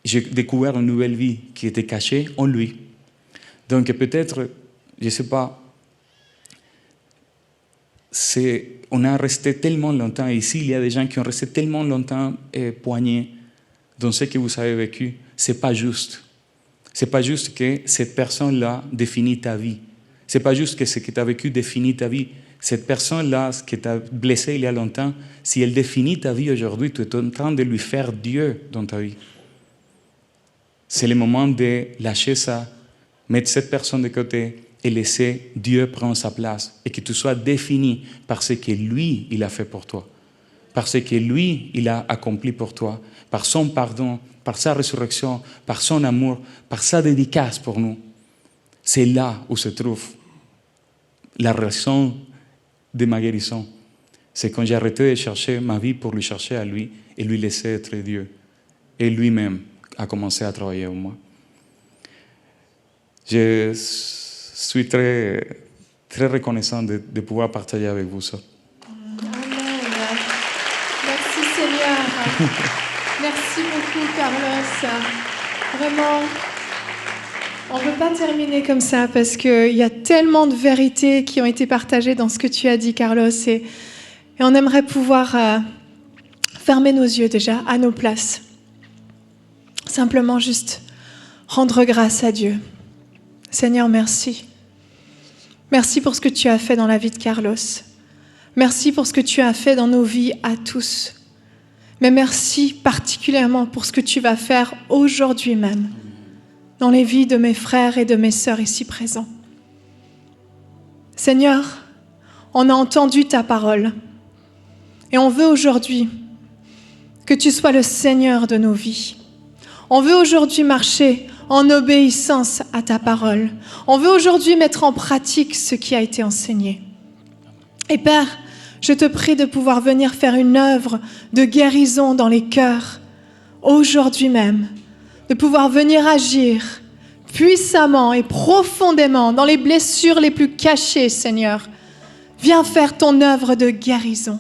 j'ai découvert une nouvelle vie qui était cachée en lui. Donc peut-être, je ne sais pas, on a resté tellement longtemps ici, il y a des gens qui ont resté tellement longtemps poignés dans ce que vous avez vécu. Ce n'est pas juste. Ce n'est pas juste que cette personne-là définit ta vie. Ce n'est pas juste que ce que tu as vécu définit ta vie. Cette personne-là, ce que tu as blessé il y a longtemps, si elle définit ta vie aujourd'hui, tu es en train de lui faire Dieu dans ta vie. C'est le moment de lâcher ça, mettre cette personne de côté et laisser Dieu prendre sa place et que tu sois défini par ce que lui, il a fait pour toi, par ce que lui, il a accompli pour toi, par son pardon, par sa résurrection, par son amour, par sa dédicace pour nous. C'est là où se trouve la raison de ma guérison. C'est quand j'ai arrêté de chercher ma vie pour lui chercher à lui et lui laisser être Dieu. Et lui-même a commencé à travailler en moi. Je suis très, très reconnaissant de pouvoir partager avec vous ça. Merci beaucoup, Carlos. Vraiment, on ne peut pas terminer comme ça parce qu'il y a tellement de vérités qui ont été partagées dans ce que tu as dit, Carlos. Et on aimerait pouvoir fermer nos yeux déjà à nos places. Simplement juste rendre grâce à Dieu. Seigneur, merci. Merci pour ce que tu as fait dans la vie de Carlos. Merci pour ce que tu as fait dans nos vies à tous. Mais merci particulièrement pour ce que tu vas faire aujourd'hui même dans les vies de mes frères et de mes sœurs ici présents. Seigneur, on a entendu ta parole et on veut aujourd'hui que tu sois le Seigneur de nos vies. On veut aujourd'hui marcher en obéissance à ta parole. On veut aujourd'hui mettre en pratique ce qui a été enseigné. Et Père, je te prie de pouvoir venir faire une œuvre de guérison dans les cœurs, aujourd'hui même, de pouvoir venir agir puissamment et profondément dans les blessures les plus cachées, Seigneur. Viens faire ton œuvre de guérison.